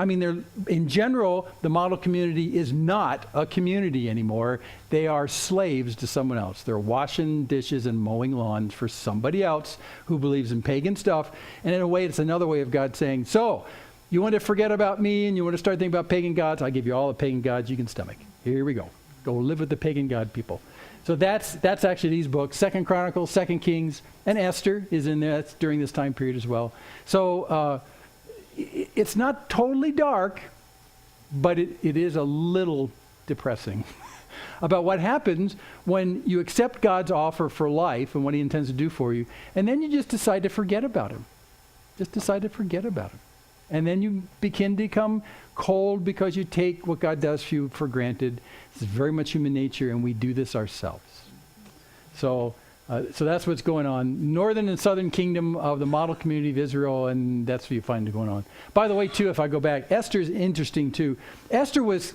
in general, the model community is not a community anymore. They are slaves to someone else. They're washing dishes and mowing lawns for somebody else who believes in pagan stuff. And in a way, it's another way of God saying, so, you want to forget about me and you want to start thinking about pagan gods? I give you all the pagan gods you can stomach. Here we go. Go live with the pagan god people. So that's actually these books. 2 Chronicles, 2 Kings, and Esther is in there. That's during this time period as well. So it's not totally dark, but it is a little depressing about what happens when you accept God's offer for life and what he intends to do for you, and then you just decide to forget about him. Just decide to forget about him. And then you begin to become cold because you take what God does for you for granted. It's very much human nature, and we do this ourselves. So that's what's going on. Northern and southern kingdom of the model community of Israel, and that's what you find going on. By the way, too, if I go back, Esther's interesting, too. Esther was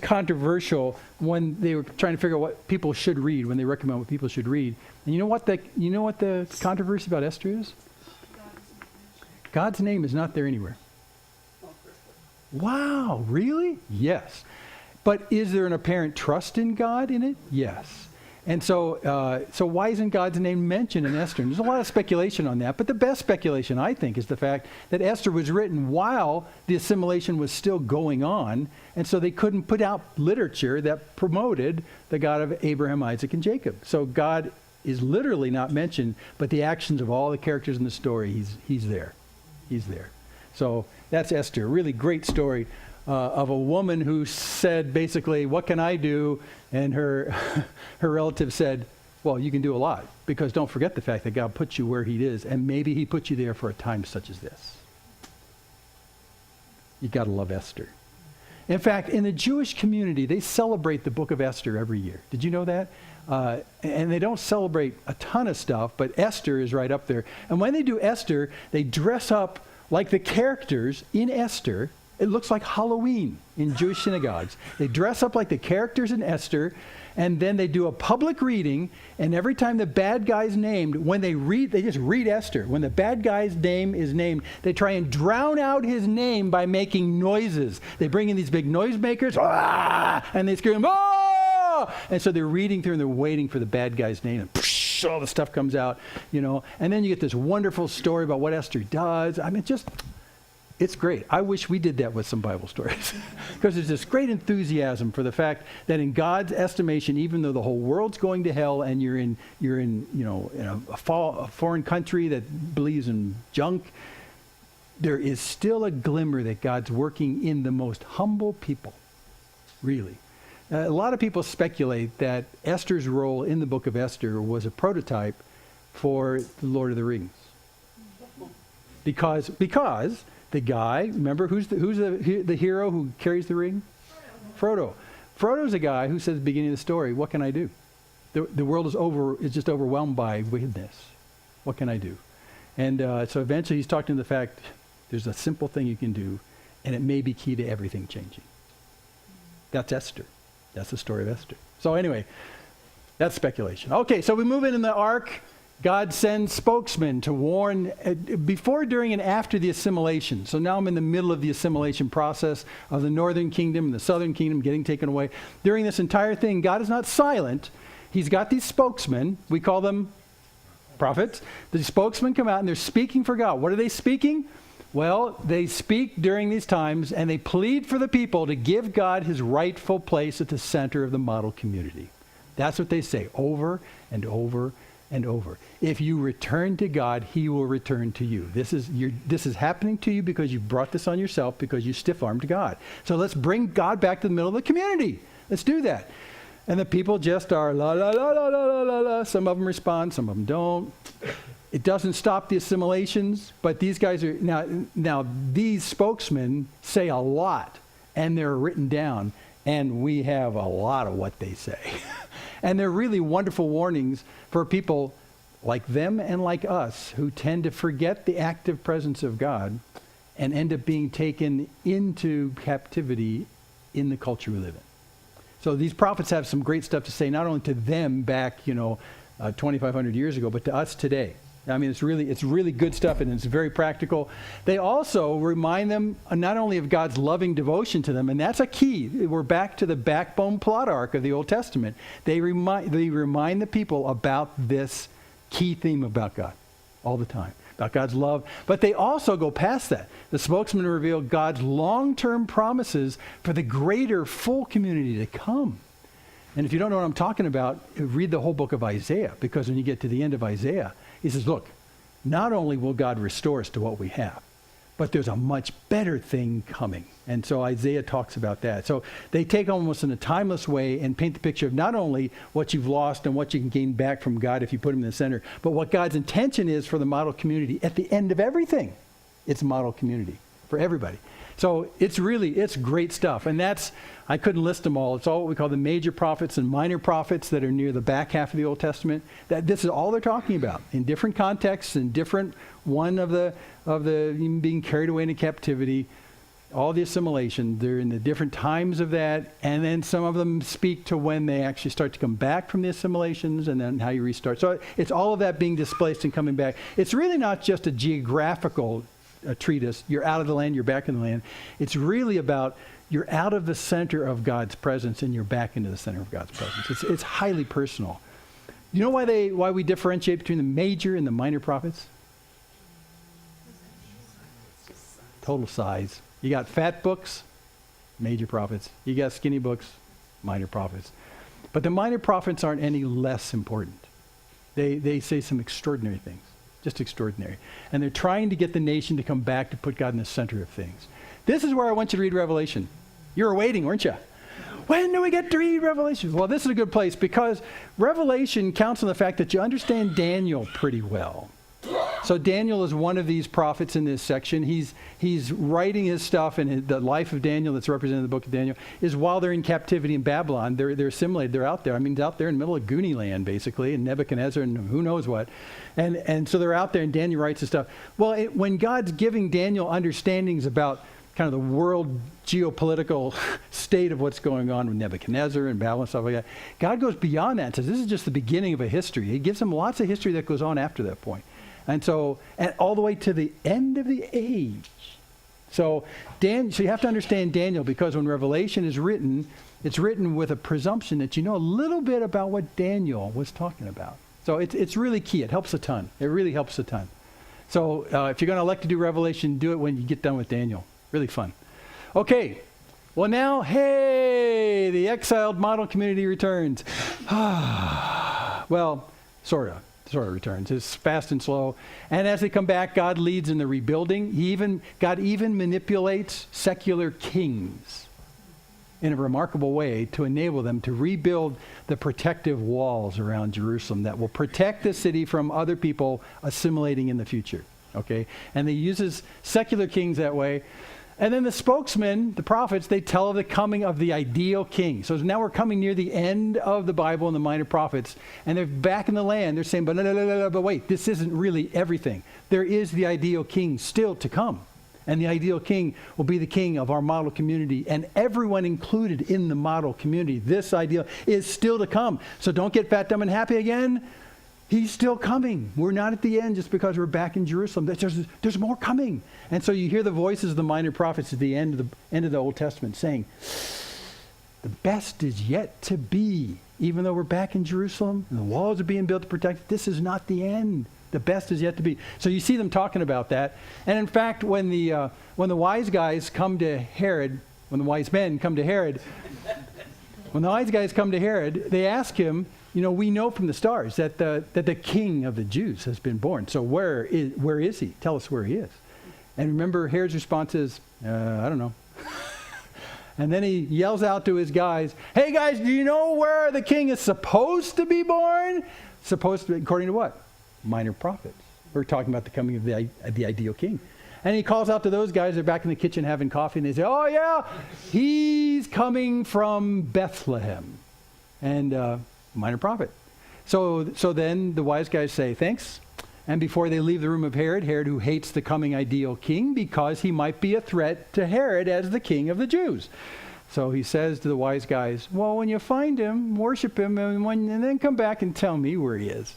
controversial when they were trying to figure out what people should read, when they recommend what people should read. And you know what the controversy about Esther is? God's name is not there anywhere. Wow, really? Yes. But is there an apparent trust in God in it? Yes. And so why isn't God's name mentioned in Esther? And there's a lot of speculation on that, but the best speculation, I think, is the fact that Esther was written while the assimilation was still going on, and so they couldn't put out literature that promoted the God of Abraham, Isaac, and Jacob. So God is literally not mentioned, but the actions of all the characters in the story, he's there. He's there. So that's Esther, a really great story of a woman who said basically, what can I do? And her relative said, well, you can do a lot, because don't forget the fact that God put you where he is, and maybe he put you there for a time such as this. You got to love Esther. In fact, in the Jewish community, they celebrate the book of Esther every year. Did you know that? And they don't celebrate a ton of stuff, but Esther is right up there. And when they do Esther, they dress up like the characters in Esther. It looks like Halloween in Jewish synagogues. They dress up like the characters in Esther, and then they do a public reading, and every time the bad guy's named, when they read, they just read Esther. When the bad guy's name is named, they try and drown out his name by making noises. They bring in these big noisemakers, and they scream, "Ah!" And so they're reading through and they're waiting for the bad guy's name, and all the stuff comes out, and then you get this wonderful story about what Esther does. I mean, it's great. I wish we did that with some Bible stories, because there's this great enthusiasm for the fact that in God's estimation, even though the whole world's going to hell and you're in a foreign country that believes in junk, there is still a glimmer that God's working in the most humble people. Really. A lot of people speculate that Esther's role in the book of Esther was a prototype for the Lord of the Rings. Because the guy, remember, who's the hero who carries the ring? Frodo. Frodo's a guy who says at the beginning of the story, what can I do? The world is just overwhelmed by wickedness. What can I do? And so eventually he's talking to the fact there's a simple thing you can do, and it may be key to everything changing. That's Esther. That's the story of Esther. So anyway, that's speculation. Okay, so we move in the ark. God sends spokesmen to warn before, during, and after the assimilation. So now I'm in the middle of the assimilation process of the northern kingdom and the southern kingdom getting taken away. During this entire thing, God is not silent. He's got these spokesmen. We call them prophets. The spokesmen come out and they're speaking for God. What are they speaking? Well, they speak during these times and they plead for the people to give God his rightful place at the center of the model community. That's what they say over and over and over. If you return to God, he will return to you. This is happening to you because you brought this on yourself, because you stiff-armed God. So let's bring God back to the middle of the community. Let's do that. And the people just are la la la la la la la. Some of them respond, some of them don't. It doesn't stop the assimilations, but these guys are now these spokesmen say a lot, and they're written down, and we have a lot of what they say. And they're really wonderful warnings for people like them and like us who tend to forget the active presence of God and end up being taken into captivity in the culture we live in. So these prophets have some great stuff to say, not only to them back, 2,500 years ago, but to us today. I mean, it's really good stuff, and it's very practical. They also remind them not only of God's loving devotion to them, and that's a key. We're back to the backbone plot arc of the Old Testament. They remind the people about this key theme about God all the time, about God's love. But they also go past that. The spokesman reveal God's long-term promises for the greater full community to come. And if you don't know what I'm talking about, read the whole book of Isaiah, because when you get to the end of Isaiah, he says, look, not only will God restore us to what we have, but there's a much better thing coming. And so Isaiah talks about that. So they take almost in a timeless way and paint the picture of not only what you've lost and what you can gain back from God if you put him in the center, but what God's intention is for the model community at the end of everything. It's a model community for everybody. So it's great stuff. And I couldn't list them all. It's all what we call the major prophets and minor prophets that are near the back half of the Old Testament. This is all they're talking about in different contexts, in different one of the being carried away into captivity, all the assimilation. They're in the different times of that. And then some of them speak to when they actually start to come back from the assimilations and then how you restart. So it's all of that being displaced and coming back. It's really not just a geographical treatise. You're out of the land, you're back in the land. It's really about you're out of the center of God's presence and you're back into the center of God's presence. It's highly personal. You know why we differentiate between the major and the minor prophets? Total size. You got fat books, major prophets. You got skinny books, minor prophets. But the minor prophets aren't any less important. They say some extraordinary things, just extraordinary. And they're trying to get the nation to come back to put God in the center of things. This is where I want you to read Revelation. You were waiting, weren't you? When do we get to read Revelation? Well, this is a good place because Revelation counts on the fact that you understand Daniel pretty well. So Daniel is one of these prophets in this section. He's writing his stuff, and the life of Daniel that's represented in the book of Daniel is while they're in captivity in Babylon. They're assimilated. They're out there. I mean, it's out there in the middle of Goonie land, basically, and Nebuchadnezzar and who knows what. And so they're out there, and Daniel writes his stuff. Well, when God's giving Daniel understandings about kind of the world geopolitical state of what's going on with Nebuchadnezzar and Babylon, stuff like that, God goes beyond that and says, this is just the beginning of a history. He gives him lots of history that goes on after that point. And all the way to the end of the age. So you have to understand Daniel, because when Revelation is written, it's written with a presumption that you know a little bit about what Daniel was talking about. So it's really key. It helps a ton. It really helps a ton. So if you're going to elect to do Revelation, do it when you get done with Daniel. Really fun. Okay. Well, now, hey, the exiled model community returns. Well, sort of returns. It's fast and slow. And as they come back, God leads in the rebuilding. God even manipulates secular kings in a remarkable way to enable them to rebuild the protective walls around Jerusalem that will protect the city from other people assimilating in the future. Okay? And he uses secular kings that way. And then the spokesmen, the prophets, they tell of the coming of the ideal king. So now we're coming near the end of the Bible and the minor prophets, and they're back in the land. They're saying, but wait, this isn't really everything. There is the ideal king still to come. And the ideal king will be the king of our model community, and everyone included in the model community. This ideal is still to come. So don't get fat, dumb, and happy again. He's still coming. We're not at the end just because we're back in Jerusalem. There's more coming. And so you hear the voices of the minor prophets at the end of the Old Testament saying, the best is yet to be. Even though we're back in Jerusalem and the walls are being built to protect it, this is not the end. The best is yet to be. So you see them talking about that. And in fact, when the wise guys come to Herod, when the wise men come to Herod, when the wise guys come to Herod, they ask him, we know from the stars that the king of the Jews has been born. So where is he? Tell us where he is. And remember, Herod's response is, I don't know. And then he yells out to his guys, hey guys, do you know where the king is supposed to be born? Supposed to be, according to what? Minor prophets. We're talking about the coming of the ideal king. And he calls out to those guys. They're back in the kitchen having coffee, and they say, oh yeah, he's coming from Bethlehem. And minor prophet. So then the wise guys say, thanks. And before they leave the room of Herod, who hates the coming ideal king because he might be a threat to Herod as the king of the Jews. So he says to the wise guys, well, when you find him, worship him, and then come back and tell me where he is.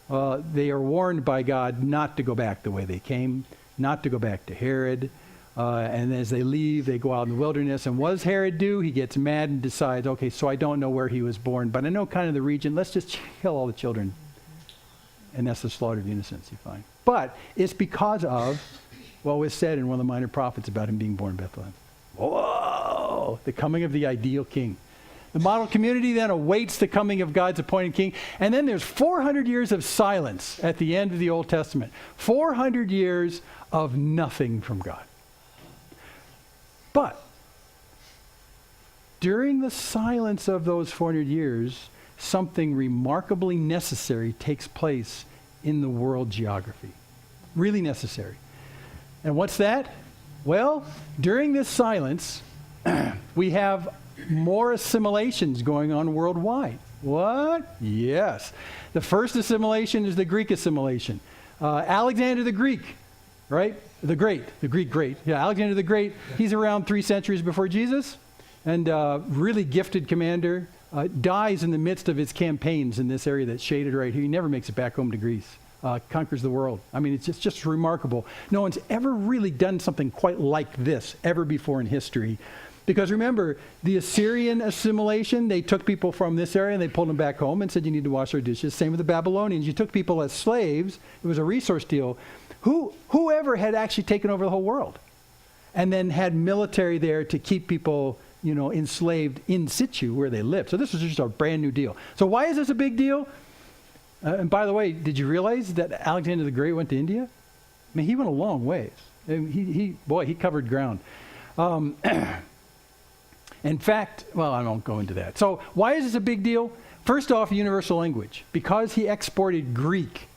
They are warned by God not to go back the way they came, not to go back to Herod. And as they leave, they go out in the wilderness. And what does Herod do? He gets mad and decides, okay, so I don't know where he was born, but I know kind of the region. Let's just kill all the children. And that's the slaughter of innocents, you find. But it's because of what was said in one of the minor prophets about him being born in Bethlehem. Whoa! The coming of the ideal king. The model community then awaits the coming of God's appointed king. And then there's 400 years of silence at the end of the Old Testament. 400 years of nothing from God. But during the silence of those 400 years, something remarkably necessary takes place in the world geography. Really necessary. And what's that? Well, during this silence, we have more assimilations going on worldwide. What? Yes. The first assimilation is the Greek assimilation. Alexander the Greek, right? The Great. Yeah, Alexander the Great, he's around 3 centuries before Jesus, and really gifted commander, dies in the midst of his campaigns in this area that's shaded right here. He never makes it back home to Greece. conquers the world. I mean, it's just remarkable. No one's ever really done something quite like this ever before in history. Because remember, the Assyrian assimilation, they took people from this area and they pulled them back home and said, you need to wash our dishes. Same with the Babylonians. You took people as slaves. It was a resource deal. Whoever had actually taken over the whole world and then had military there to keep people, enslaved in situ where they lived. So this was just a brand new deal. So why is this a big deal? And by the way, did you realize that Alexander the Great went to India? I mean, he went a long ways. He covered ground. In fact, well, I won't go into that. So why is this a big deal? First off, universal language. Because he exported Greek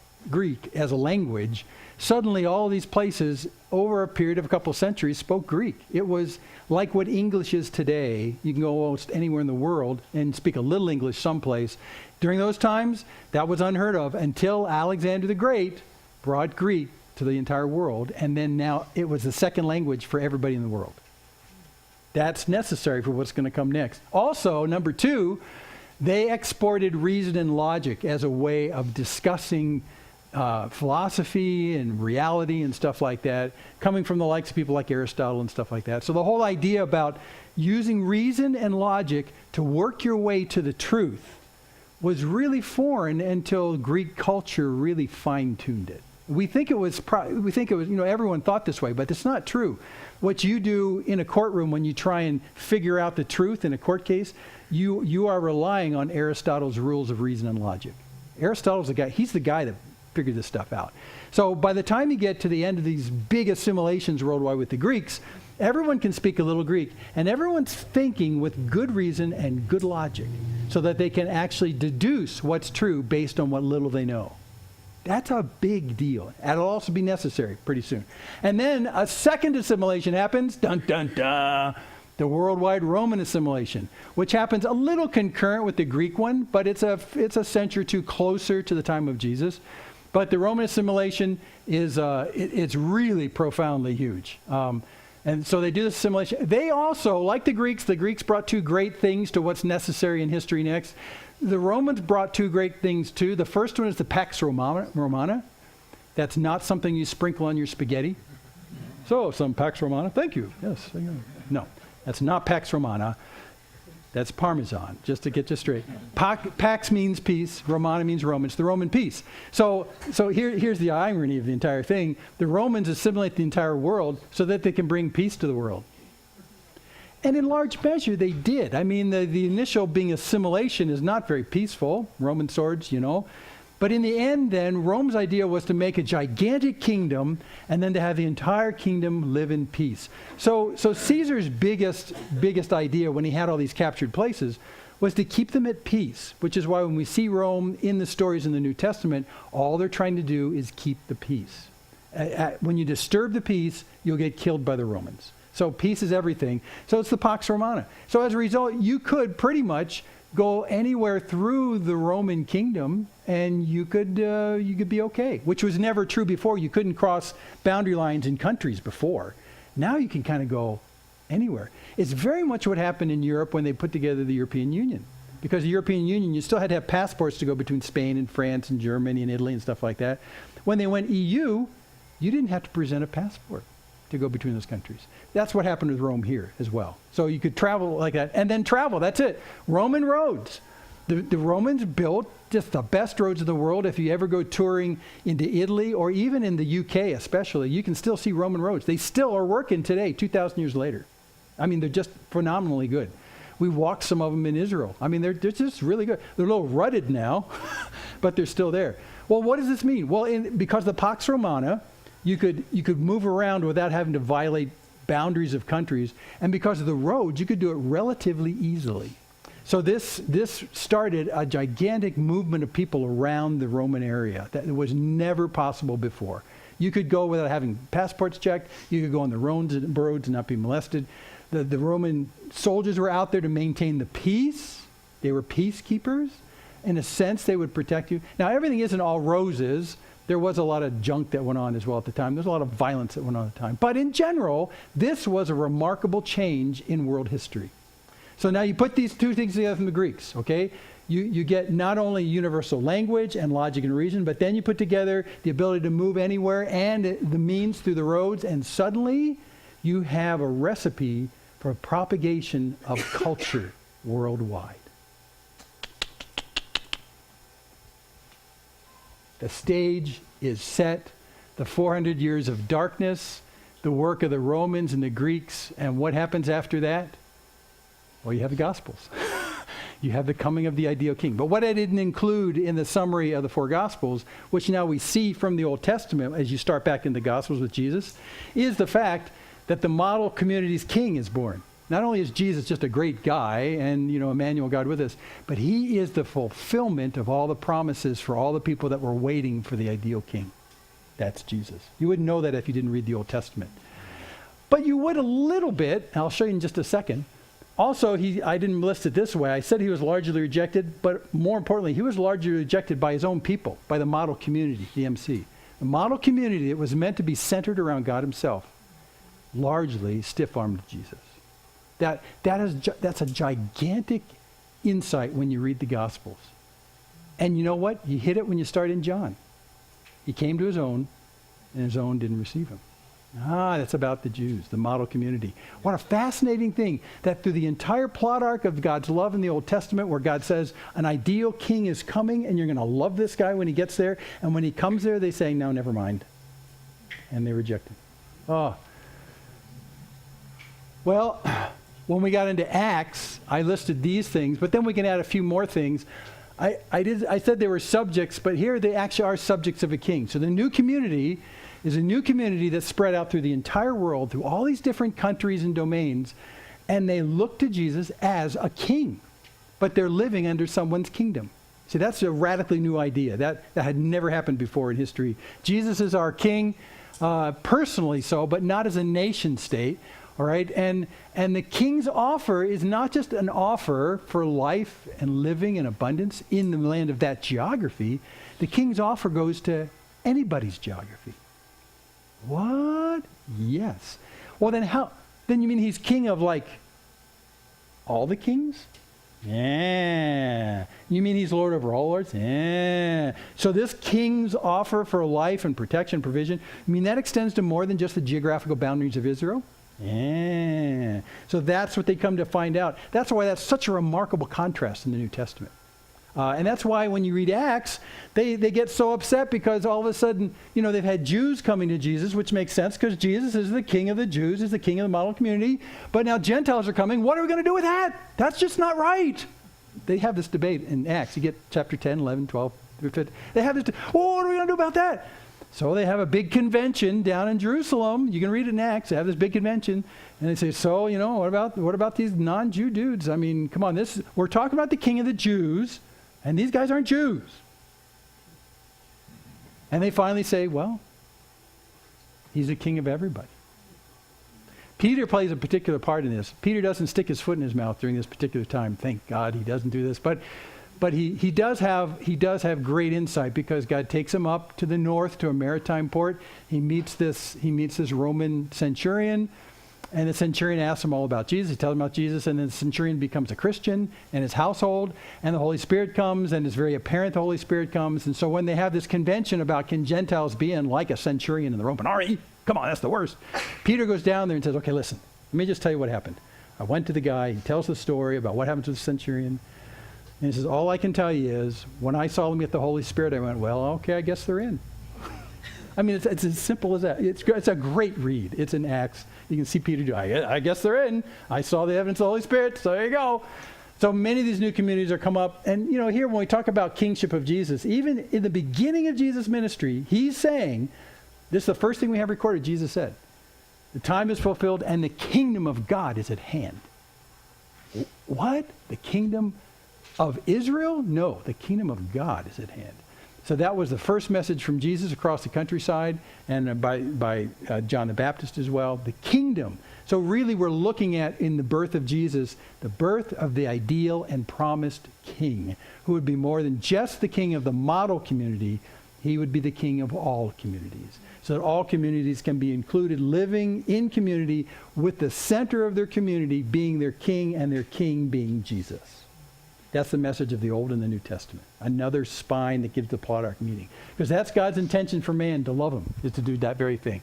as a language, suddenly all these places over a period of a couple of centuries spoke Greek. It was like what English is today. You can go almost anywhere in the world and speak a little English someplace. During those times, that was unheard of until Alexander the Great brought Greek to the entire world. And then now it was the second language for everybody in the world. That's necessary for what's going to come next. Also, number two, they exported reason and logic as a way of discussing philosophy and reality and stuff like that, coming from the likes of people like Aristotle and stuff like that. So the whole idea about using reason and logic to work your way to the truth was really foreign until Greek culture really fine-tuned it. We think it was, everyone thought this way, but it's not true. What you do in a courtroom when you try and figure out the truth in a court case, you are relying on Aristotle's rules of reason and logic. Aristotle's the guy, he's the guy that figured this stuff out. So by the time you get to the end of these big assimilations worldwide with the Greeks, everyone can speak a little Greek, and everyone's thinking with good reason and good logic so that they can actually deduce what's true based on what little they know. That's a big deal. That'll also be necessary pretty soon. And then a second assimilation happens, dun, dun, dun, the worldwide Roman assimilation, which happens a little concurrent with the Greek one, but it's a century or two closer to the time of Jesus. But the Roman assimilation is it's really profoundly huge. And so they do this assimilation. They also, like the Greeks brought two great things to what's necessary in history next. The Romans brought two great things too. The first one is the Pax Romana. That's not something you sprinkle on your spaghetti. So, some Pax Romana. Thank you. Yes. No, that's not Pax Romana. That's Parmesan, just to get you straight. Pax means peace. Romana means Roman. It's the Roman peace. So here's the irony of the entire thing. The Romans assimilate the entire world so that they can bring peace to the world. And in large measure, they did. I mean, the initial being assimilation is not very peaceful. Roman swords, But in the end, then, Rome's idea was to make a gigantic kingdom and then to have the entire kingdom live in peace. So Caesar's biggest idea when he had all these captured places was to keep them at peace, which is why when we see Rome in the stories in the New Testament, all they're trying to do is keep the peace. When you disturb the peace, you'll get killed by the Romans. So peace is everything. So it's the Pax Romana. So as a result, you could pretty much go anywhere through the Roman kingdom and you could be okay, which was never true before. You couldn't cross boundary lines in countries before. Now you can kind of go anywhere. It's very much what happened in Europe when they put together the European Union. Because the European Union, you still had to have passports to go between Spain and France and Germany and Italy and stuff like that. When they went EU, you didn't have to present a passport to go between those countries. That's what happened with Rome here as well. So you could travel like that, and then travel, that's it. Roman roads. The Romans built just the best roads of the world. If you ever go touring into Italy, or even in the UK especially, you can still see Roman roads. They still are working today, 2,000 years later. I mean, they're just phenomenally good. We walked some of them in Israel. I mean, they're just really good. They're a little rutted now, but they're still there. Well, what does this mean? Well, because the Pax Romana, you could move around without having to violate boundaries of countries. And because of the roads, you could do it relatively easily. So this started a gigantic movement of people around the Roman area that was never possible before. You could go without having passports checked. You could go on the roads and not be molested. The Roman soldiers were out there to maintain the peace. They were peacekeepers. In a sense, they would protect you. Now, everything isn't all roses. There was a lot of junk that went on as well at the time. There's a lot of violence that went on at the time. But in general, this was a remarkable change in world history. So now you put these two things together from the Greeks, okay? you get not only universal language and logic and reason, but then you put together the ability to move anywhere and the means through the roads, and suddenly you have a recipe for propagation of culture worldwide. The stage is set. The 400 years of darkness, the work of the Romans and the Greeks, and what happens after that? Well, you have the Gospels. You have the coming of the ideal king. But what I didn't include in the summary of the four Gospels, which now we see from the Old Testament as you start back in the Gospels with Jesus, is the fact that the model community's king is born. Not only is Jesus just a great guy and, Emmanuel, God with us, but he is the fulfillment of all the promises for all the people that were waiting for the ideal king. That's Jesus. You wouldn't know that if you didn't read the Old Testament. But you would a little bit, and I'll show you in just a second. Also, I didn't list it this way. I said he was largely rejected, but more importantly, he was largely rejected by his own people, by the model community, the MC. The model community that was meant to be centered around God himself, largely stiff-armed Jesus. That's a gigantic insight when you read the Gospels. And you know what? You hit it when you start in John. He came to his own, and his own didn't receive him. That's about the Jews, the model community. What a fascinating thing that through the entire plot arc of God's love in the Old Testament, where God says an ideal king is coming and you're going to love this guy when he gets there. And when he comes there, they say, no, never mind. And they reject him. Well, when we got into Acts, I listed these things, but then we can add a few more things. I said they were subjects, but here they actually are subjects of a king. So the new community is a new community that's spread out through the entire world, through all these different countries and domains, and they look to Jesus as a king, but they're living under someone's kingdom. See, that's a radically new idea. That had never happened before in history. Jesus is our king, personally so, but not as a nation state. All right, and the king's offer is not just an offer for life and living in abundance in the land of that geography. The king's offer goes to anybody's geography. What? Yes. Well, then how? Then you mean he's king of all the kings? Yeah. You mean he's Lord over all lords? Yeah. So this king's offer for life and protection, provision, I mean that extends to more than just the geographical boundaries of Israel? Yeah. So that's what they come to find out. That's why that's such a remarkable contrast in the New Testament. And that's why when you read Acts, they get so upset because all of a sudden, they've had Jews coming to Jesus, which makes sense because Jesus is the king of the Jews, is the king of the model community. But now Gentiles are coming. What are we going to do with that? That's just not right. They have this debate in Acts. You get chapter 10, 11, 12, 15. They have this, what are we going to do about that? So they have a big convention down in Jerusalem. You can read it in Acts. They have this big convention. And they say, so, what about these non-Jew dudes? I mean, come on, we're talking about the king of the Jews, and these guys aren't Jews. And they finally say, well, he's the king of everybody. Peter plays a particular part in this. Peter doesn't stick his foot in his mouth during this particular time. Thank God he doesn't do this. But he does have great insight because God takes him up to the north to a maritime port. He meets this Roman centurion, and the centurion asks him all about Jesus. He tells him about Jesus, and then the centurion becomes a Christian in his household, and the Holy Spirit comes, and it's very apparent the Holy Spirit comes. And so when they have this convention about can Gentiles be in like a centurion in the Roman army, come on, that's the worst. Peter goes down there and says, okay, listen, let me just tell you what happened. I went to the guy, he tells the story about what happened to the centurion. And he says, all I can tell you is, when I saw them get the Holy Spirit, I went, well, okay, I guess they're in. I mean, it's as simple as that. It's a great read. It's in Acts. You can see Peter do, I guess they're in. I saw the evidence of the Holy Spirit, so there you go. So many of these new communities are come up. And, here when we talk about kingship of Jesus, even in the beginning of Jesus' ministry, he's saying, this is the first thing we have recorded, Jesus said, the time is fulfilled and the kingdom of God is at hand. What? The kingdom of Israel? No, the kingdom of God is at hand. So that was the first message from Jesus across the countryside, and by John the Baptist as well. The kingdom. So really we're looking at, in the birth of Jesus, the birth of the ideal and promised king, who would be more than just the king of the model community. He would be the king of all communities, so that all communities can be included, living in community with the center of their community being their king, and their king being Jesus. That's the message of the Old and the New Testament. Another spine that gives the plot arc meaning. Because that's God's intention for man, to love him, is to do that very thing.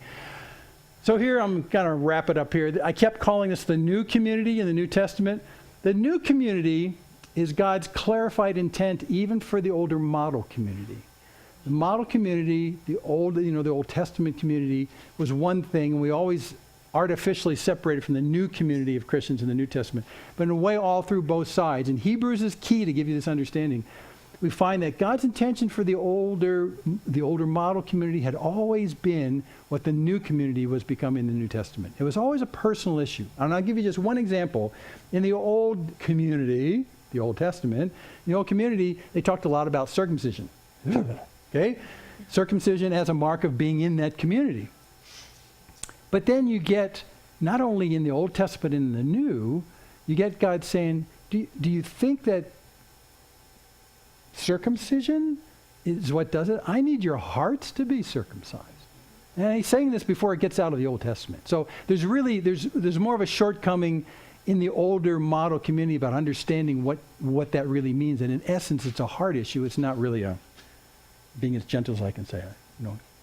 So here, I'm going to wrap it up here. I kept calling this the new community in the New Testament. The new community is God's clarified intent even for the older model community. The model community, the Old Testament community, was one thing, and we always artificially separated from the new community of Christians in the New Testament. But in a way, all through both sides. And Hebrews is key to give you this understanding. We find that God's intention for the older model community had always been what the new community was becoming in the New Testament. It was always a personal issue. And I'll give you just one example. In the old community, the Old Testament, in the old community, they talked a lot about circumcision. Okay? Circumcision as a mark of being in that community. But then you get, not only in the Old Testament and in the New, you get God saying, do you think that circumcision is what does it? I need your hearts to be circumcised. And he's saying this before it gets out of the Old Testament. So there's more of a shortcoming in the older model community about understanding what that really means. And in essence, it's a heart issue. It's not really being as gentle as I can say,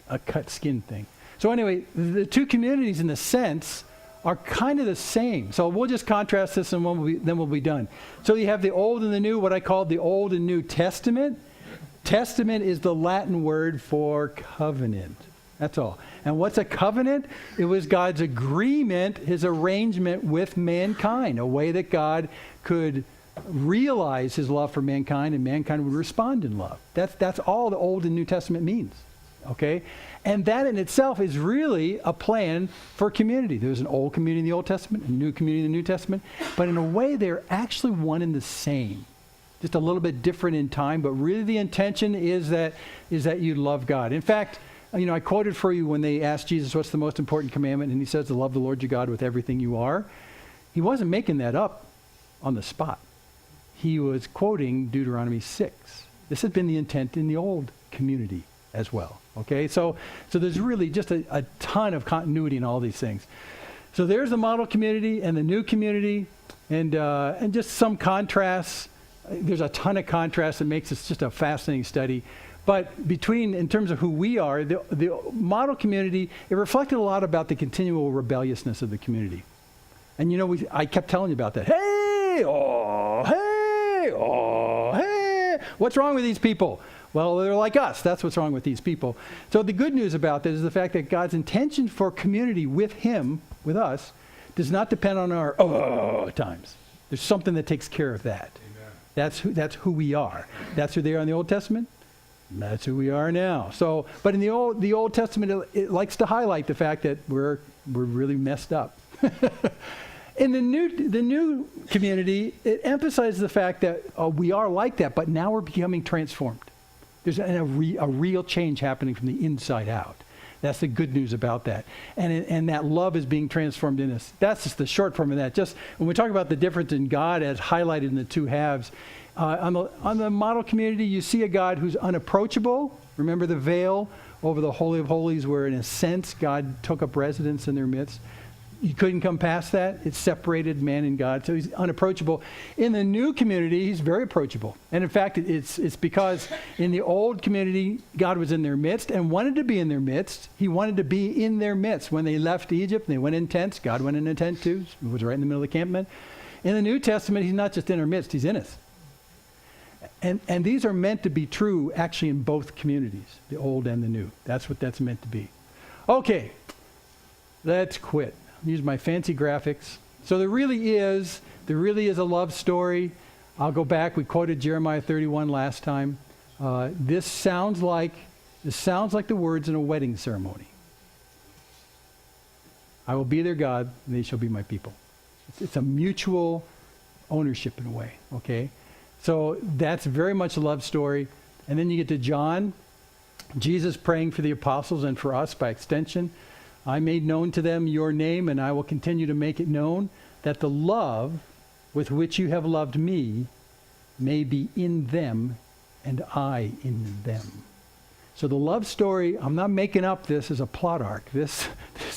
a cut skin thing. So anyway, the two communities in a sense are kind of the same. So we'll just contrast this and then we'll be done. So you have the Old and the New, what I call the Old and New Testament. Testament is the Latin word for covenant. That's all. And what's a covenant? It was God's agreement, his arrangement with mankind, a way that God could realize his love for mankind and mankind would respond in love. That's all the Old and New Testament means. Okay? And that in itself is really a plan for community. There's an old community in the Old Testament, a new community in the New Testament, but in a way they're actually one and the same. Just a little bit different in time, but really the intention is that you love God. In fact, I quoted for you when they asked Jesus, what's the most important commandment? And he says to love the Lord your God with everything you are. He wasn't making that up on the spot. He was quoting Deuteronomy 6. This had been the intent in the old community as well. Okay, so there's really just a ton of continuity in all these things. So there's the model community and the new community, and just some contrasts. There's a ton of contrasts that makes this just a fascinating study. But in terms of who we are, the model community, it reflected a lot about the continual rebelliousness of the community. And I kept telling you about that. Hey, what's wrong with these people? Well, they're like us. That's what's wrong with these people. So the good news about this is the fact that God's intention for community with him, with us, does not depend on our times. There's something that takes care of that. Amen. That's who we are. That's who they are in the Old Testament. That's who we are now. So, but in the Old Testament, it likes to highlight the fact that we're really messed up. In the new community, it emphasizes the fact that we are like that, but now we're becoming transformed. There's a real change happening from the inside out. That's the good news about that. And that love is being transformed in us. That's just the short form of that. Just when we talk about the difference in God as highlighted in the two halves, on the model community, you see a God who's unapproachable. Remember the veil over the Holy of Holies where in a sense God took up residence in their midst. You couldn't come past that. It separated man and God. So he's unapproachable. In the new community, he's very approachable. And in fact, it's because in the old community, God was in their midst and wanted to be in their midst. He wanted to be in their midst. When they left Egypt and they went in tents, God went in a tent too. He was right in the middle of the campment. In the New Testament, he's not just in our midst, he's in us. And these are meant to be true actually in both communities, the old and the new. That's what that's meant to be. Okay, let's quit. Use my fancy graphics. So there really is a love story. I'll go back. We quoted Jeremiah 31 last time. This sounds like the words in a wedding ceremony. I will be their God, and they shall be my people. It's a mutual ownership in a way. Okay, so that's very much a love story. And then you get to John, Jesus praying for the apostles and for us by extension. I made known to them your name, and I will continue to make it known, that the love with which you have loved me may be in them, and I in them. So the love story, I'm not making up this as a plot arc. This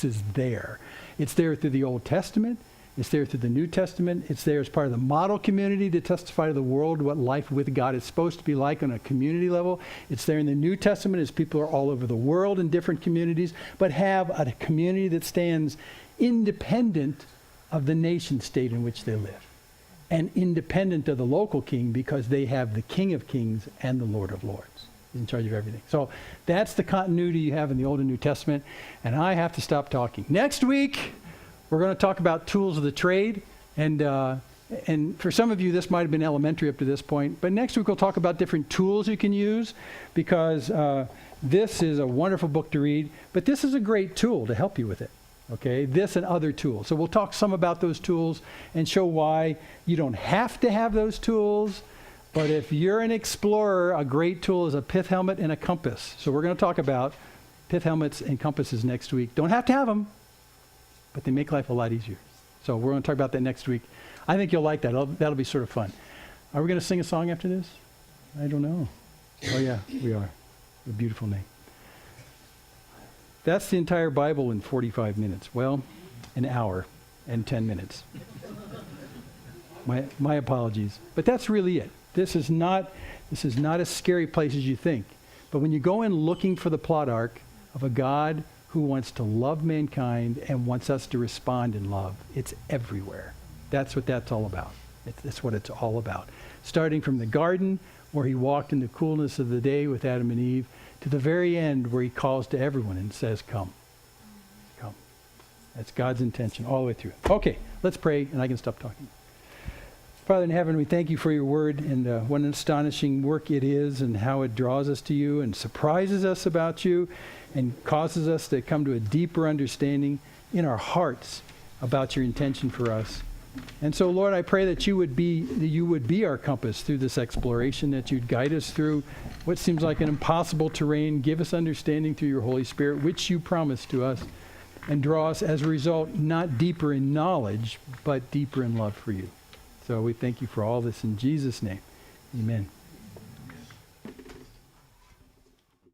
is there. It's there through the Old Testament. It's there through the New Testament. It's there as part of the model community to testify to the world what life with God is supposed to be like on a community level. It's there in the New Testament as people are all over the world in different communities, but have a community that stands independent of the nation state in which they live, and independent of the local king because they have the King of Kings and the Lord of Lords in charge of everything. So that's the continuity you have in the Old and New Testament, and I have to stop talking. Next week, we're going to talk about tools of the trade, and for some of you, this might have been elementary up to this point, but next week we'll talk about different tools you can use, because this is a wonderful book to read, but this is a great tool to help you with it. Okay, this and other tools. So we'll talk some about those tools and show why you don't have to have those tools. But if you're an explorer, a great tool is a pith helmet and a compass. So we're going to talk about pith helmets and compasses next week. Don't have to have them, but they make life a lot easier. So we're going to talk about that next week. I think you'll like that. That'll be sort of fun. Are we going to sing a song after this? I don't know. Oh yeah, we are. A beautiful name. That's the entire Bible in 45 minutes. Well, an hour and 10 minutes. My apologies. But that's really it. This is not as scary place as you think. But when you go in looking for the plot arc of a God who wants to love mankind and wants us to respond in love, it's everywhere. That's what that's all about. That's what it's all about. Starting from the garden, where he walked in the coolness of the day with Adam and Eve, to the very end where he calls to everyone and says, come. Come. That's God's intention all the way through. Okay, let's pray and I can stop talking. Father in heaven, we thank you for your word, and what an astonishing work it is, and how it draws us to you and surprises us about you and causes us to come to a deeper understanding in our hearts about your intention for us. And so, Lord, I pray that you would be our compass through this exploration, that you'd guide us through what seems like an impossible terrain, give us understanding through your Holy Spirit, which you promised to us, and draw us as a result not deeper in knowledge, but deeper in love for you. So we thank you for all this in Jesus' name. Amen.